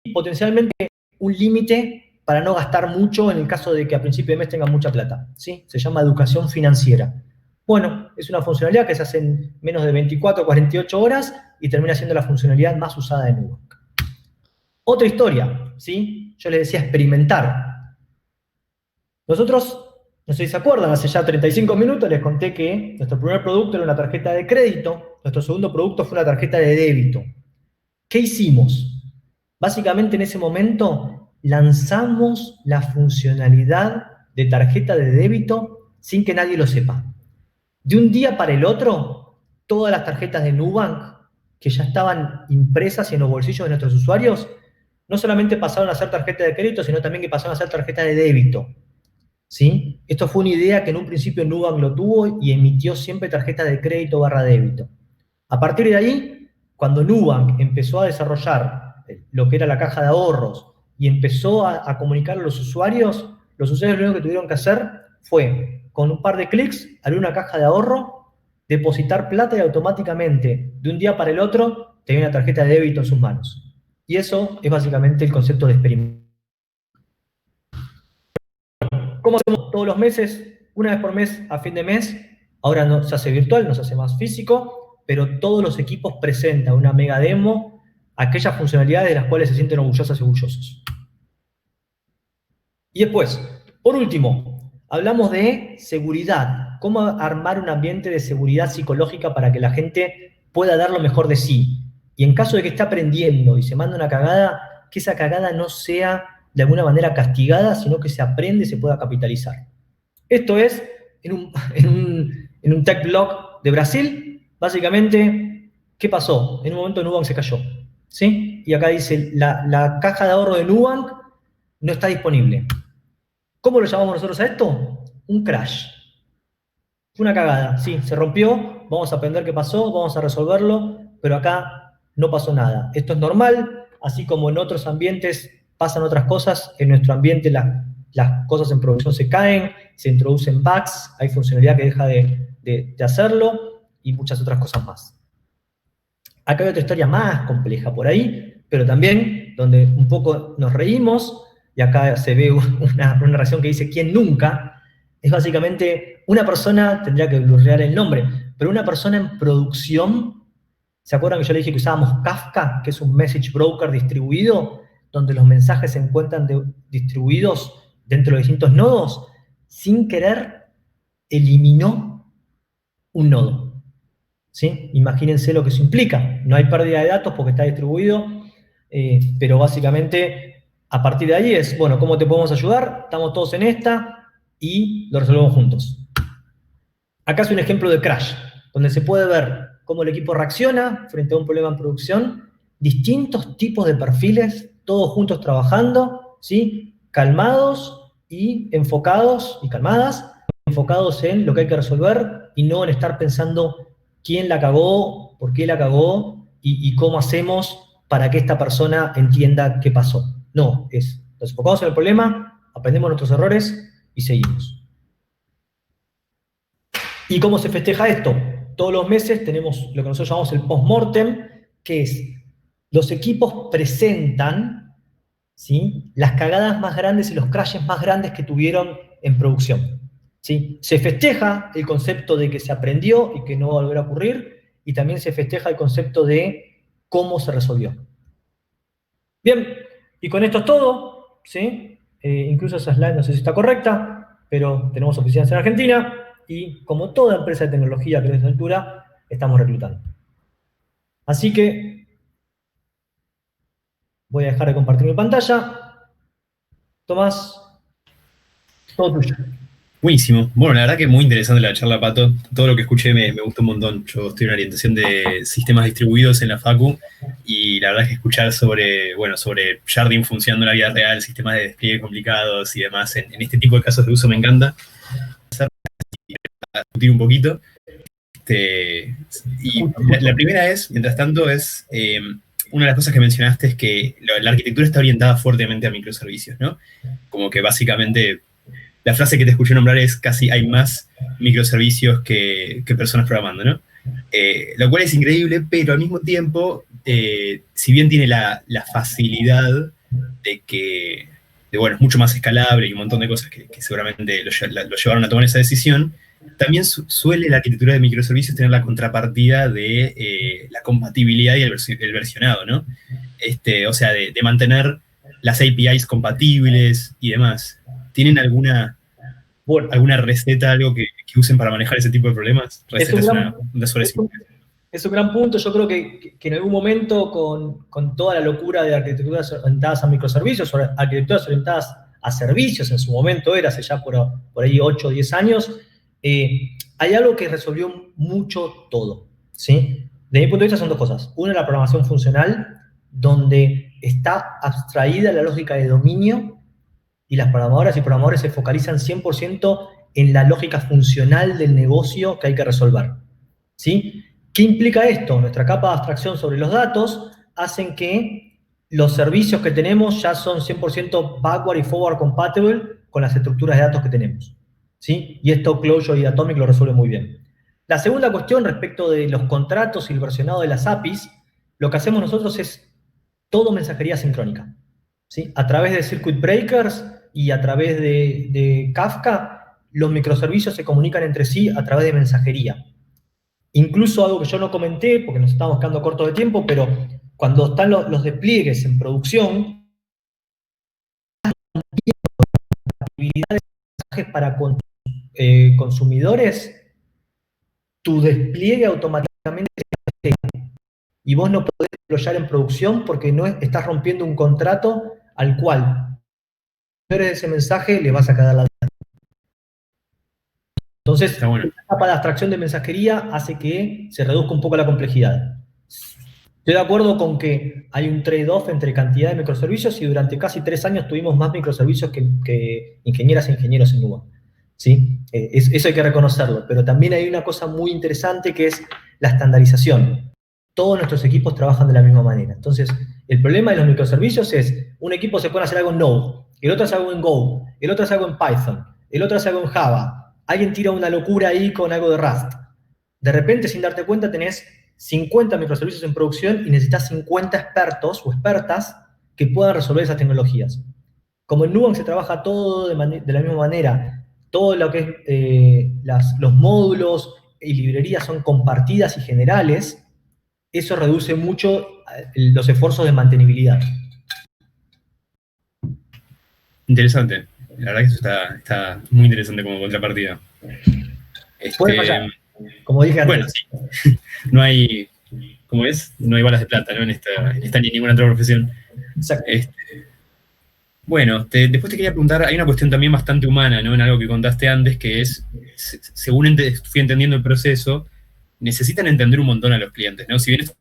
Y potencialmente un límite para no gastar mucho en el caso de que a principio de mes tengan mucha plata, ¿sí? Se llama educación financiera. Bueno, es una funcionalidad que se hace en menos de 24 o 48 horas y termina siendo la funcionalidad más usada de Nubank. Otra historia, ¿sí? Yo les decía experimentar. Nosotros, no sé si se acuerdan, hace ya 35 minutos les conté que nuestro primer producto era una tarjeta de crédito, nuestro segundo producto fue una tarjeta de débito. ¿Qué hicimos? Básicamente en ese momento lanzamos la funcionalidad de tarjeta de débito sin que nadie lo sepa. De un día para el otro, todas las tarjetas de Nubank, que ya estaban impresas en los bolsillos de nuestros usuarios, no solamente pasaron a ser tarjeta de crédito, sino también que pasaron a ser tarjeta de débito. ¿Sí? Esto fue una idea que en un principio Nubank lo tuvo y emitió siempre tarjeta de crédito barra débito. A partir de ahí, cuando Nubank empezó a desarrollar lo que era la caja de ahorros y empezó a comunicar a los usuarios lo único que tuvieron que hacer fue, con un par de clics, abrir una caja de ahorro, depositar plata y automáticamente, de un día para el otro, tenía una tarjeta de débito en sus manos. Y eso es básicamente el concepto de experimento. ¿Cómo hacemos todos los meses? Una vez por mes, a fin de mes. Ahora no se hace virtual, no se hace más físico, pero todos los equipos presentan una mega demo, aquellas funcionalidades de las cuales se sienten orgullosas y orgullosos. Y después, por último, hablamos de seguridad. Cómo armar un ambiente de seguridad psicológica para que la gente pueda dar lo mejor de sí. Y en caso de que esté aprendiendo y se manda una cagada, que esa cagada no sea de alguna manera castigada, sino que se aprende y se pueda capitalizar. Esto es en un tech blog de Brasil. Básicamente, ¿qué pasó? En un momento Nubank se cayó, ¿sí? Y acá dice, la caja de ahorro de Nubank no está disponible. ¿Cómo lo llamamos nosotros a esto? Un crash. Fue una cagada, sí, se rompió, vamos a aprender qué pasó, vamos a resolverlo, pero acá no pasó nada. Esto es normal, así como en otros ambientes pasan otras cosas, en nuestro ambiente las cosas en producción se caen, se introducen bugs, hay funcionalidad que deja de hacerlo y muchas otras cosas más. Acá hay otra historia más compleja por ahí, pero también donde un poco nos reímos, y acá se ve una reacción que dice ¿quién nunca? Es básicamente una persona, tendría que blurrear el nombre, pero una persona en producción. ¿Se acuerdan que yo le dije que usábamos Kafka, que es un message broker distribuido, donde los mensajes se encuentran distribuidos dentro de distintos nodos? Sin querer, eliminó un nodo. ¿Sí? Imagínense lo que eso implica. No hay pérdida de datos porque está distribuido, pero básicamente a partir de ahí es, bueno, ¿cómo te podemos ayudar? Estamos todos en esta y lo resolvemos juntos. Acá es un ejemplo de crash, donde se puede ver cómo el equipo reacciona frente a un problema en producción, distintos tipos de perfiles, todos juntos trabajando, ¿sí? Calmados y enfocados, y calmadas, enfocados en lo que hay que resolver y no en estar pensando quién la cagó, por qué la cagó y cómo hacemos para que esta persona entienda qué pasó. No, nos enfocamos en el problema, aprendemos nuestros errores y seguimos. ¿Y cómo se festeja esto? Todos los meses tenemos lo que nosotros llamamos el post-mortem, que es los equipos presentan, ¿sí?, las cagadas más grandes y los crashes más grandes que tuvieron en producción. ¿Sí? Se festeja el concepto de que se aprendió y que no va a volver a ocurrir, y también se festeja el concepto de cómo se resolvió. Bien, y con esto es todo, ¿sí? Incluso esa slide no sé si está correcta, pero tenemos oficinas en Argentina, y como toda empresa de tecnología que es de altura, estamos reclutando. Así que voy a dejar de compartir mi pantalla. Tomás, todo tuyo. Buenísimo. Bueno, la verdad que muy interesante la charla, Pato. Todo lo que escuché me gustó un montón. Yo estoy en orientación de sistemas distribuidos en la Facu y la verdad es que escuchar sobre Jardín funcionando en la vida real, sistemas de despliegue complicados y demás, en este tipo de casos de uso me encanta. A discutir un poquito. Y la primera es, mientras tanto, es una de las cosas que mencionaste es que la arquitectura está orientada fuertemente a microservicios, ¿no? Como que básicamente la frase que te escuché nombrar es casi hay más microservicios que personas programando, ¿no? Lo cual es increíble, pero al mismo tiempo, si bien tiene la facilidad de que, bueno, es mucho más escalable y un montón de cosas que seguramente lo llevaron a tomar esa decisión, también suele la arquitectura de microservicios tener la contrapartida de la compatibilidad y el versionado, ¿no? O sea, de mantener las APIs compatibles y demás. ¿Tienen alguna receta, algo que usen para manejar ese tipo de problemas? Recetas Es un gran punto. Yo creo que en algún momento, con toda la locura de arquitecturas orientadas a microservicios, o arquitecturas orientadas a servicios, en su momento era, hace ya por ahí 8 o 10 años, hay algo que resolvió mucho todo, ¿sí? De mi punto de vista son dos cosas. Una, la programación funcional, donde está abstraída la lógica de dominio y las programadoras y programadores se focalizan 100% en la lógica funcional del negocio que hay que resolver, ¿sí? ¿Qué implica esto? Nuestra capa de abstracción sobre los datos hacen que los servicios que tenemos ya son 100% backward y forward compatible con las estructuras de datos que tenemos, ¿sí? Y esto Clojure y Atomic lo resuelve muy bien. La segunda cuestión respecto de los contratos y el versionado de las APIs, lo que hacemos nosotros es todo mensajería sincrónica, ¿sí? A través de circuit breakers y a través de Kafka, los microservicios se comunican entre sí a través de mensajería. Incluso algo que yo no comenté, porque nos estamos quedando cortos de tiempo, pero cuando están los despliegues en producción, habilidades para consumidores, tu despliegue automáticamente se llega. Y vos no podés deployar en producción porque no estás rompiendo un contrato al cual de ese mensaje le vas a quedar la data. Entonces, Está bueno. esta capa de abstracción de mensajería hace que se reduzca un poco la complejidad. Estoy de acuerdo con que hay un trade-off entre cantidad de microservicios y durante casi 3 años tuvimos más microservicios que ingenieras e ingenieros en Nubank, ¿sí? Eso hay que reconocerlo, pero también hay una cosa muy interesante que es la estandarización. Todos nuestros equipos trabajan de la misma manera. Entonces, el problema de los microservicios es, un equipo se puede hacer algo en Node, el otro hace algo en Go, el otro hace algo en Python, el otro hace algo en Java, alguien tira una locura ahí con algo de Rust. De repente, sin darte cuenta, tenés 50 microservicios en producción y necesitas 50 expertos o expertas que puedan resolver esas tecnologías. Como en Nubank se trabaja todo de la misma manera, todo lo que es los módulos y librerías son compartidas y generales, eso reduce mucho los esfuerzos de mantenibilidad. Interesante. La verdad que eso está muy interesante como contrapartida. Puede fallar, como dije antes. Bueno, sí. No hay, ¿cómo es? No hay balas de plata, ¿no? En esta ni en ninguna otra profesión. Exacto. Bueno, después te quería preguntar, hay una cuestión también bastante humana, ¿no? En algo que contaste antes, que es, según fui entendiendo el proceso, necesitan entender un montón a los clientes, ¿no? Si bien es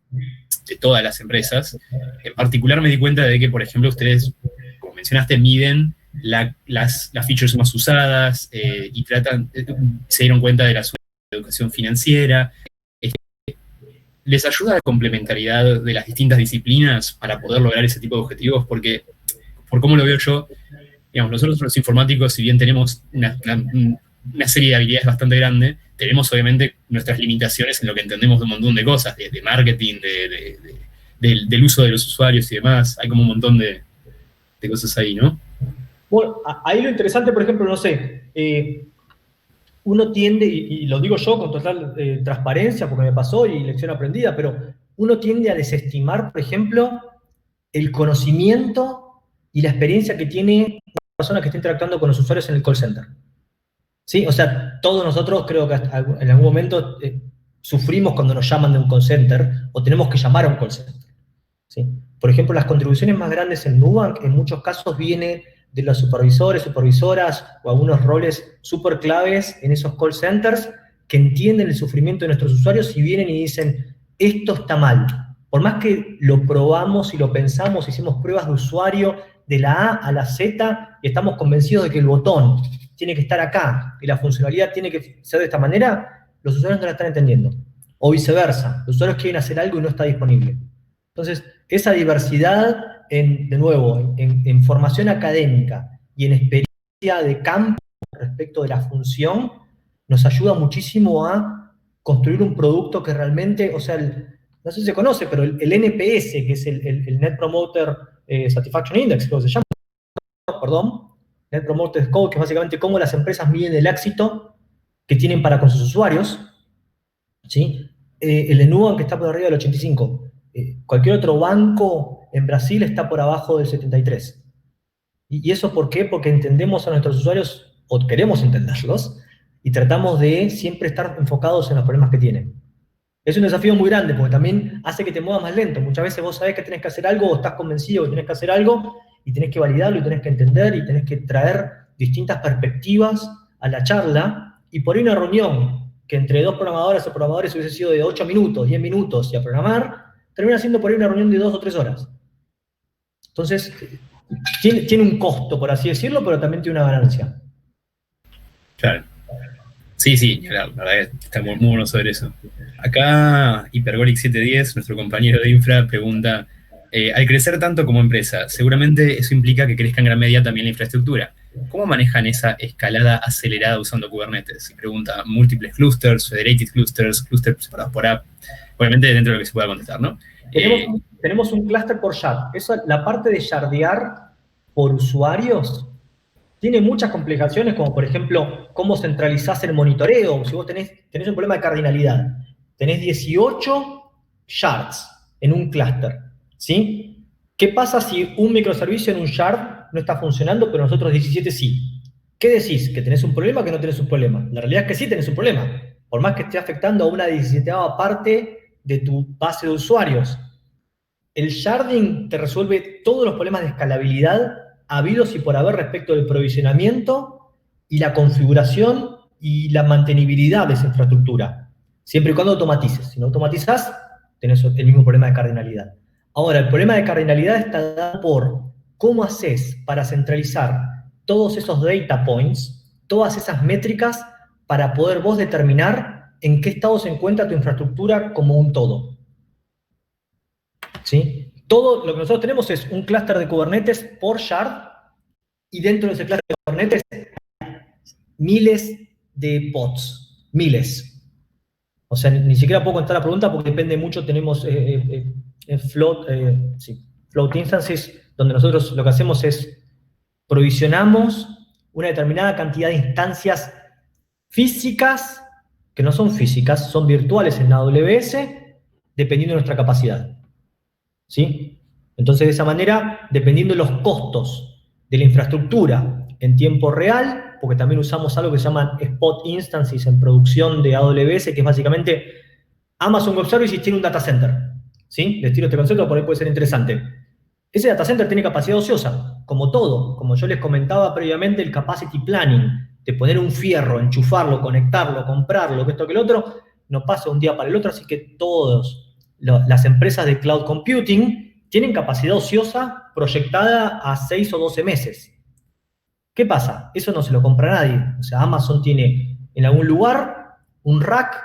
de todas las empresas, en particular me di cuenta de que, por ejemplo, ustedes, como mencionaste, miden las features más usadas y se dieron cuenta de la educación financiera. ¿Les ayuda la complementariedad de las distintas disciplinas para poder lograr ese tipo de objetivos? Porque, por cómo lo veo yo, digamos, nosotros los informáticos, si bien tenemos una serie de habilidades bastante grande, tenemos obviamente nuestras limitaciones en lo que entendemos de un montón de cosas, de marketing, del uso de los usuarios y demás. Hay como un montón de cosas ahí, ¿no? Bueno, ahí lo interesante, por ejemplo, no sé, uno tiende, y lo digo yo con total transparencia, porque me pasó y lección aprendida, pero uno tiende a desestimar, por ejemplo, el conocimiento y la experiencia que tiene una persona que está interactuando con los usuarios en el call center. ¿Sí? O sea, todos nosotros creo que en algún momento sufrimos cuando nos llaman de un call center o tenemos que llamar a un call center, ¿sí? Por ejemplo, las contribuciones más grandes en Nubank en muchos casos vienen de los supervisores, supervisoras o algunos roles súper claves en esos call centers que entienden el sufrimiento de nuestros usuarios y vienen y dicen, esto está mal. Por más que lo probamos y lo pensamos, hicimos pruebas de usuario de la A a la Z y estamos convencidos de que el botón tiene que estar acá y la funcionalidad tiene que ser de esta manera, los usuarios no la están entendiendo. O viceversa, los usuarios quieren hacer algo y no está disponible. Entonces, esa diversidad, de nuevo, en formación académica y en experiencia de campo respecto de la función, nos ayuda muchísimo a construir un producto que realmente, o sea, no sé si se conoce, pero el NPS, que es el Net Promoter Satisfaction Index, creo que se llama, perdón, Net Promoter Score, que es básicamente cómo las empresas miden el éxito que tienen para con sus usuarios, ¿sí? El de Nubank que está por arriba del 85. Cualquier otro banco en Brasil está por abajo del 73. ¿Y eso por qué? Porque entendemos a nuestros usuarios, o queremos entenderlos, y tratamos de siempre estar enfocados en los problemas que tienen. Es un desafío muy grande porque también hace que te muevas más lento. Muchas veces vos sabés que tenés que hacer algo o estás convencido que tenés que hacer algo y tenés que validarlo y tenés que entender y tenés que traer distintas perspectivas a la charla. Y por ahí una reunión que entre dos programadoras o programadores hubiese sido de 8 minutos, 10 minutos y a programar, termina siendo por ahí una reunión de 2 o 3 horas. Entonces, tiene un costo, por así decirlo, pero también tiene una ganancia. Claro. Sí, la verdad que está muy bueno sobre eso. Acá, Hypergolic710, nuestro compañero de infra, pregunta, al crecer tanto como empresa, seguramente eso implica que crezca en gran medida también la infraestructura. ¿Cómo manejan esa escalada acelerada usando Kubernetes? Y pregunta, múltiples clusters, federated clusters, clusters separados por app. Obviamente dentro de lo que se pueda contestar, ¿no? Tenemos un clúster por shard. Eso, la parte de shardear por usuarios tiene muchas complicaciones, como por ejemplo, cómo centralizás el monitoreo. Si vos tenés un problema de cardinalidad, tenés 18 shards en un clúster, ¿sí? ¿Qué pasa si un microservicio en un shard no está funcionando, pero nosotros 17 sí? ¿Qué decís? ¿Que tenés un problema o que no tenés un problema? La realidad es que sí tenés un problema, por más que esté afectando a una 17ª parte de tu base de usuarios. El sharding te resuelve todos los problemas de escalabilidad habidos y por haber respecto del provisionamiento y la configuración y la mantenibilidad de esa infraestructura, siempre y cuando automatices. Si no automatizás, tenés el mismo problema de cardinalidad. Ahora, el problema de cardinalidad está dado por cómo haces para centralizar todos esos data points, todas esas métricas, para poder vos determinar en qué estado se encuentra tu infraestructura como un todo. ¿Sí? Todo lo que nosotros tenemos es un clúster de Kubernetes por shard, y dentro de ese clúster de Kubernetes hay miles de pods, miles. O sea, ni siquiera puedo contestar la pregunta porque depende mucho. Tenemos float instances, donde nosotros lo que hacemos es provisionamos una determinada cantidad de instancias físicas, que no son físicas, son virtuales en AWS, dependiendo de nuestra capacidad. ¿Sí? Entonces, de esa manera, dependiendo de los costos de la infraestructura en tiempo real, porque también usamos algo que se llaman spot instances en producción de AWS, que es básicamente Amazon Web Services tiene un data center. ¿Sí? Les tiro este concepto, por ahí puede ser interesante. Ese data center tiene capacidad ociosa, como todo. Como yo les comentaba previamente, el capacity planning, de poner un fierro, enchufarlo, conectarlo, comprarlo, que esto que el otro, no pasa de un día para el otro, así que todas las empresas de cloud computing tienen capacidad ociosa proyectada a 6 o 12 meses. ¿Qué pasa? Eso no se lo compra nadie. O sea, Amazon tiene en algún lugar un rack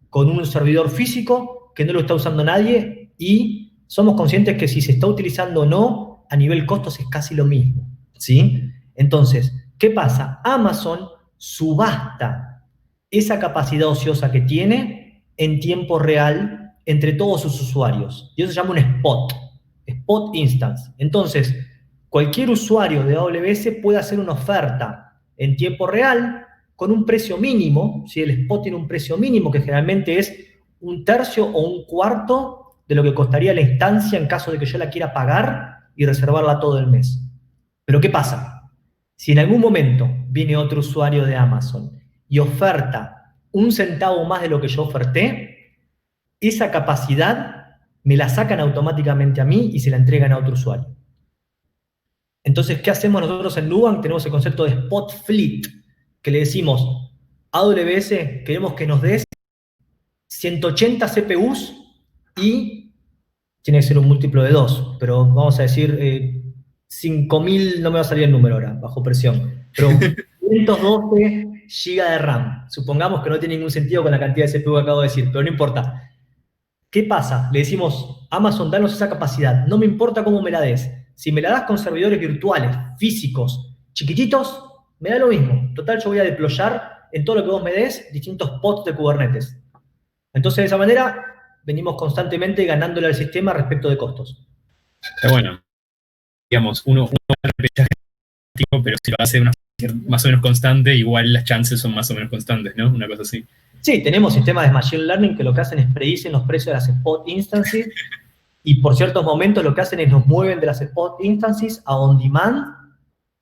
con un servidor físico que no lo está usando nadie, y somos conscientes que si se está utilizando o no, a nivel costos es casi lo mismo. ¿Sí? Entonces, ¿qué pasa? Amazon subasta esa capacidad ociosa que tiene en tiempo real entre todos sus usuarios. Y eso se llama un spot instance. Entonces, cualquier usuario de AWS puede hacer una oferta en tiempo real con un precio mínimo. Si el spot tiene un precio mínimo, que generalmente es 1/3 o 1/4 de lo que costaría la instancia en caso de que yo la quiera pagar y reservarla todo el mes. Pero ¿qué pasa? Si en algún momento viene otro usuario de Amazon y oferta 1 centavo más de lo que yo oferté, esa capacidad me la sacan automáticamente a mí y se la entregan a otro usuario. Entonces, ¿qué hacemos nosotros en Nubank? Tenemos el concepto de spot fleet, que le decimos, AWS, queremos que nos des 180 CPUs y tiene que ser un múltiplo de 2, pero vamos a decir 5.000, no me va a salir el número ahora, bajo presión, pero 512 GB de RAM. Supongamos que no tiene ningún sentido con la cantidad de CPU que acabo de decir, pero no importa. ¿Qué pasa? Le decimos, Amazon, danos esa capacidad, no me importa cómo me la des. Si me la das con servidores virtuales, físicos, chiquititos, me da lo mismo. Total, yo voy a deployar en todo lo que vos me des distintos pods de Kubernetes. Entonces, de esa manera, venimos constantemente ganándole al sistema respecto de costos. Está bueno. Digamos, uno repechaje, pero si lo hace de una forma más o menos constante, igual las chances son más o menos constantes, ¿no? Una cosa así. Sí, tenemos sistemas de Machine Learning que lo que hacen es predicen los precios de las spot instances, y por ciertos momentos lo que hacen es nos mueven de las spot instances a on demand,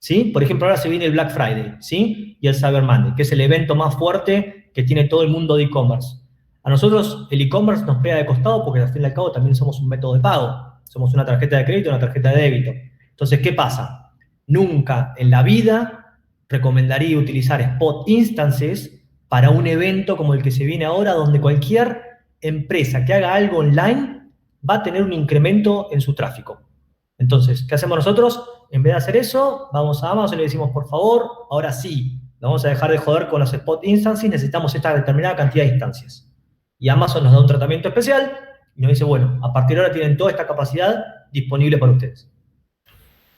¿sí? Por ejemplo, ahora se viene el Black Friday, ¿sí? Y el Cyber Monday, que es el evento más fuerte que tiene todo el mundo de e-commerce. A nosotros el e-commerce nos pega de costado porque al fin y al cabo también somos un método de pago. Somos una tarjeta de crédito y una tarjeta de débito. Entonces, ¿qué pasa? Nunca en la vida recomendaría utilizar spot instances para un evento como el que se viene ahora, donde cualquier empresa que haga algo online va a tener un incremento en su tráfico. Entonces, ¿qué hacemos nosotros? En vez de hacer eso, vamos a Amazon y le decimos, por favor, ahora sí, vamos a dejar de joder con los spot instances, necesitamos esta determinada cantidad de instancias. Y Amazon nos da un tratamiento especial y nos dice, bueno, a partir de ahora tienen toda esta capacidad disponible para ustedes.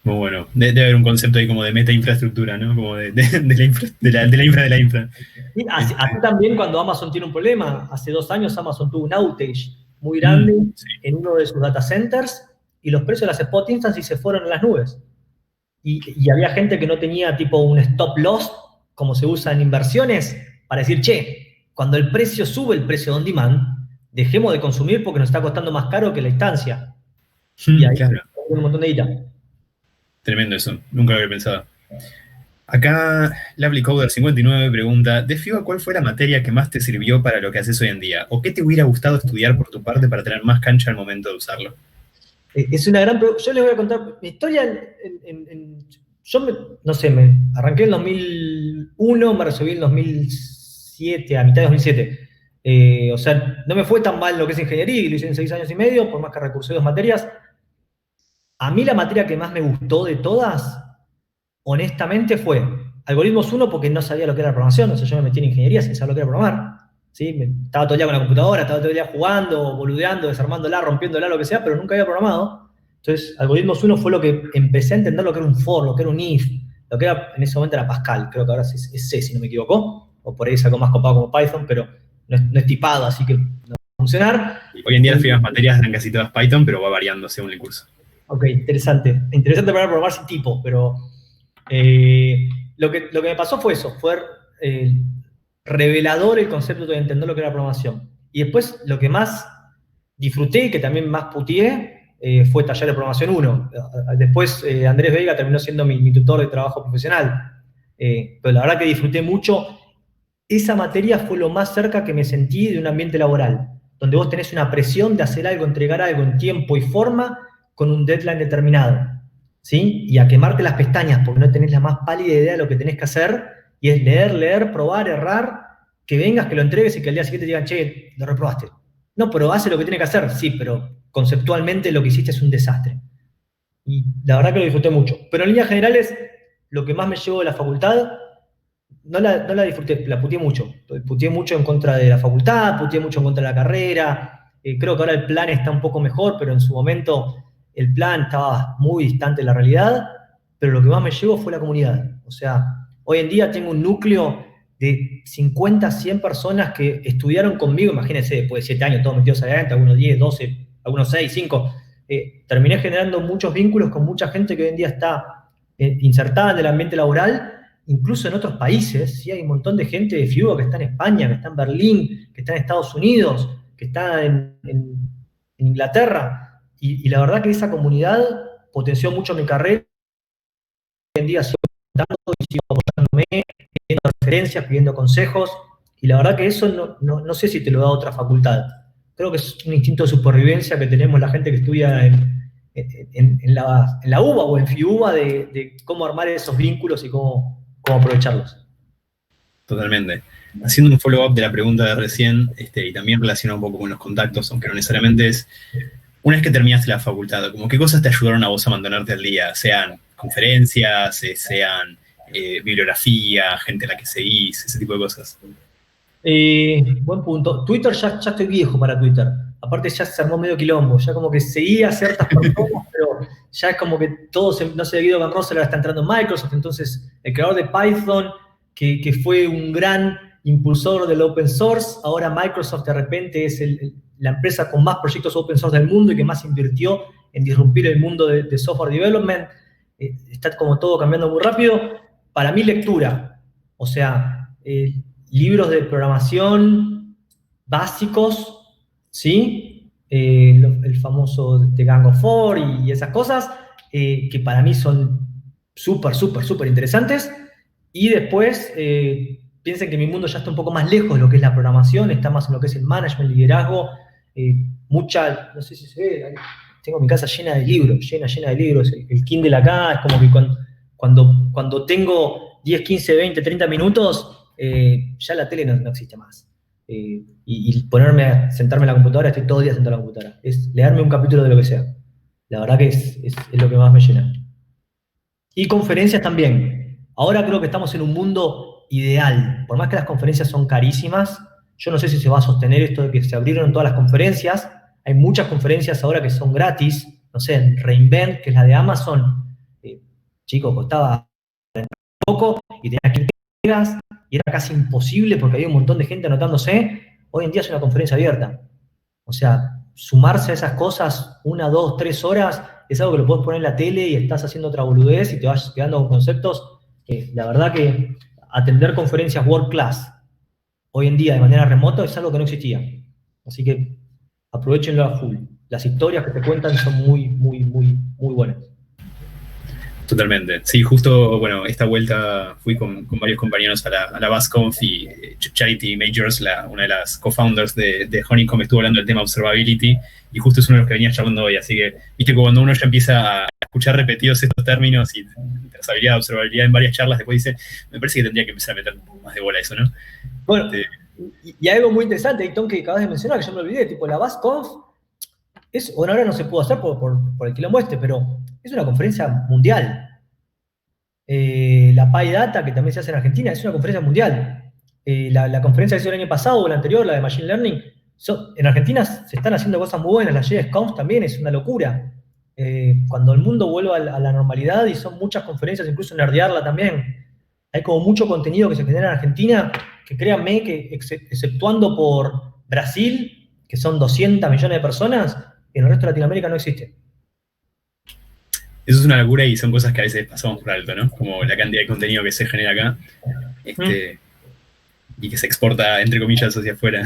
Muy bueno. Debe haber un concepto ahí como de meta infraestructura, ¿no? Como de la infra de la infra. Y así también cuando Amazon tiene un problema, hace 2 años Amazon tuvo un outage muy grande en uno de sus data centers y los precios de las spot instances se fueron a las nubes. Y había gente que no tenía tipo un stop loss, como se usa en inversiones, para decir, che, cuando el precio sube, el precio de on demand, dejemos de consumir porque nos está costando más caro que la instancia. Y ahí claro. hay un montón de guita. Tremendo eso, nunca lo había pensado. Acá LovelyCoder59 pregunta, de FIBA, ¿cuál fue la materia que más te sirvió para lo que haces hoy en día? ¿O qué te hubiera gustado estudiar por tu parte para tener más cancha al momento de usarlo? Es una gran pregunta. Yo les voy a contar mi historia. No sé, me arranqué en 2001, me recibí en 2007, a mitad de 2007. O sea, no me fue tan mal lo que es ingeniería, y lo hice en 6 años y medio, por más que recursé 2 materias. A mí la materia que más me gustó de todas, honestamente, fue Algoritmos 1, porque no sabía lo que era la programación. O sea, yo me metí en ingeniería sin saber lo que era programar. ¿Sí? Estaba todo el día con la computadora, estaba todo el día jugando, boludeando, desarmándola, rompiéndola, lo que sea, pero nunca había programado. Entonces, Algoritmos 1 fue lo que empecé a entender lo que era un for, lo que era un if, lo que era en ese momento era Pascal, creo que ahora es C, si no me equivoco, o por ahí sacó más copado como Python, pero no es tipado, así que no va a funcionar. Hoy en día las primeras materias dan casi todas Python, pero va variando según el curso. Ok, interesante. Interesante para programar sin tipo, pero lo que me pasó fue eso, fue revelador el concepto de entender lo que era programación. Y después lo que más disfruté y que también más puteé fue taller de programación 1. Después Andrés Veiga terminó siendo mi tutor de trabajo profesional. Pero la verdad que disfruté mucho. Esa materia fue lo más cerca que me sentí de un ambiente laboral, donde vos tenés una presión de hacer algo, entregar algo en tiempo y forma con un deadline determinado, ¿sí? Y a quemarte las pestañas porque no tenés la más pálida idea de lo que tenés que hacer, y es leer, probar, errar, que vengas, que lo entregues y que al día siguiente te digan, che, lo reprobaste. No, pero hace lo que tiene que hacer, sí, pero conceptualmente lo que hiciste es un desastre. Y la verdad que lo disfruté mucho. Pero en líneas generales, lo que más me llevó de la facultad, no la disfruté, la puteé mucho. Puteé mucho en contra de la facultad, puteé mucho en contra de la carrera. Creo que ahora el plan está un poco mejor, pero en su momento el plan estaba muy distante de la realidad. Pero lo que más me llevó fue la comunidad. O sea, hoy en día tengo un núcleo de 50, 100 personas que estudiaron conmigo, imagínense, después de 7 años, todos metidos adentro, algunos 10, 12, algunos 6, 5. Terminé generando muchos vínculos con mucha gente que hoy en día está insertada en el ambiente laboral, incluso en otros países. ¿Sí? Hay un montón de gente de FIUBA que está en España, que está en Berlín, que está en Estados Unidos, que está en Inglaterra. Y la verdad que esa comunidad potenció mucho mi carrera. Hoy en día sigo contando y sigo apoyándome, pidiendo referencias, pidiendo consejos. Y la verdad que eso no sé si te lo da otra facultad. Creo que es un instinto de supervivencia que tenemos la gente que estudia en la UBA o en FIUBA de cómo armar esos vínculos y cómo aprovecharlos. Totalmente. Haciendo un follow-up de la pregunta de recién, y también relacionado un poco con los contactos, aunque no necesariamente es, una vez que terminaste la facultad, como qué cosas te ayudaron a vos a mantenerte al día, sean conferencias, sean bibliografía, gente a la que seguís, ese tipo de cosas. Buen punto. Twitter, ya estoy viejo para Twitter. Aparte ya se armó medio quilombo, ya como que seguía a ciertas personas, pero ya es como que todo no sé, Guido Van Rossel ahora está entrando en Microsoft, entonces el creador de Python, que fue un gran impulsor del open source, ahora Microsoft de repente es la empresa con más proyectos open source del mundo y que más invirtió en disrumpir el mundo de software development. Está como todo cambiando muy rápido. Para mí, lectura, o sea, libros de programación básicos, ¿sí? El famoso The Gang of Four y esas cosas, que para mí son súper interesantes. Y después, piensen que mi mundo ya está un poco más lejos de lo que es la programación, está más en lo que es el management, el liderazgo, no sé si se ve, tengo mi casa llena de libros, llena de libros, el Kindle acá, es como que cuando tengo 10, 15, 20, 30 minutos, ya la tele no existe más. Y sentarme en la computadora, estoy todo el día sentado en la computadora. Es leerme un capítulo de lo que sea. La verdad que es lo que más me llena. Y conferencias también. Ahora creo que estamos en un mundo ideal. Por más que las conferencias son carísimas, yo no sé si se va a sostener esto de que se abrieron todas las conferencias. Hay muchas conferencias ahora que son gratis. No sé, Reinvent, que es la de Amazon. Chico, costaba poco y tenías que ir y era casi imposible porque había un montón de gente anotándose. Hoy en día es una conferencia abierta. O sea, sumarse a esas cosas 1, 2, 3 horas es algo que lo puedes poner en la tele y estás haciendo otra boludez y te vas quedando con conceptos. La verdad que atender conferencias world class hoy en día de manera remota es algo que no existía. Así que aprovechenlo a full. Las historias que te cuentan son muy, muy, muy, muy buenas. Totalmente. Sí, justo, bueno, esta vuelta fui con varios compañeros a la BassConf y Charity Majors, una de las co-founders de Honeycomb, estuvo hablando del tema observability y justo es uno de los que venía charlando hoy. Así que, viste, cuando uno ya empieza a escuchar repetidos estos términos y trazabilidad, observabilidad en varias charlas, después dice, me parece que tendría que empezar a meter un poco más de bola a eso, ¿no? Bueno, y algo muy interesante, Tom, que acabas de mencionar, que yo me olvidé, tipo la BassConf, bueno, ahora no se pudo hacer por el quilombo pero es una conferencia mundial. La Pi Data, que también se hace en Argentina, es una conferencia mundial. La conferencia que se hizo el año pasado o la anterior, la de Machine Learning, en Argentina se están haciendo cosas muy buenas, la JSConf también es una locura. Cuando el mundo vuelva a la normalidad, y son muchas conferencias, incluso en Nerdearla también, hay como mucho contenido que se genera en Argentina, que créanme que exceptuando por Brasil, que son 200 millones de personas, en el resto de Latinoamérica no existe. Eso es una locura y son cosas que a veces pasamos por alto, ¿no? Como la cantidad de contenido que se genera acá y que se exporta, entre comillas, hacia afuera.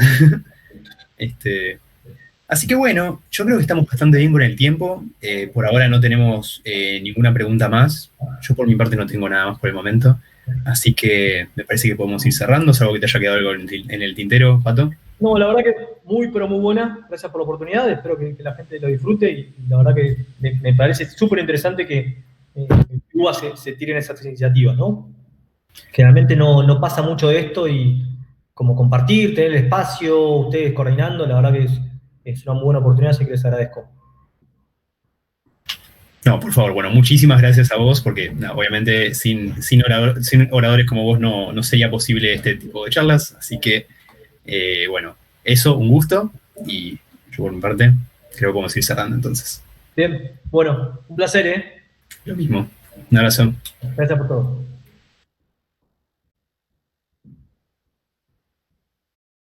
Así que bueno, yo creo que estamos bastante bien con el tiempo. Por ahora no tenemos ninguna pregunta más. Yo por mi parte no tengo nada más por el momento. Así que me parece que podemos ir cerrando, salvo que te haya quedado algo en el tintero, Pato. No, la verdad que muy, pero muy buena. Gracias por la oportunidad. Espero que la gente lo disfrute y la verdad que me parece súper interesante que Cuba se tiren esas iniciativas, ¿no? Generalmente no pasa mucho de esto y como compartir, tener el espacio, ustedes coordinando, la verdad que es una muy buena oportunidad, así que les agradezco. No, por favor, bueno, muchísimas gracias a vos, porque obviamente sin oradores como vos no sería posible este tipo de charlas, así que, bueno, eso, un gusto, y yo por mi parte creo que podemos ir cerrando entonces. Bien, bueno, un placer, ¿eh? Lo mismo, un abrazo. Gracias por todo.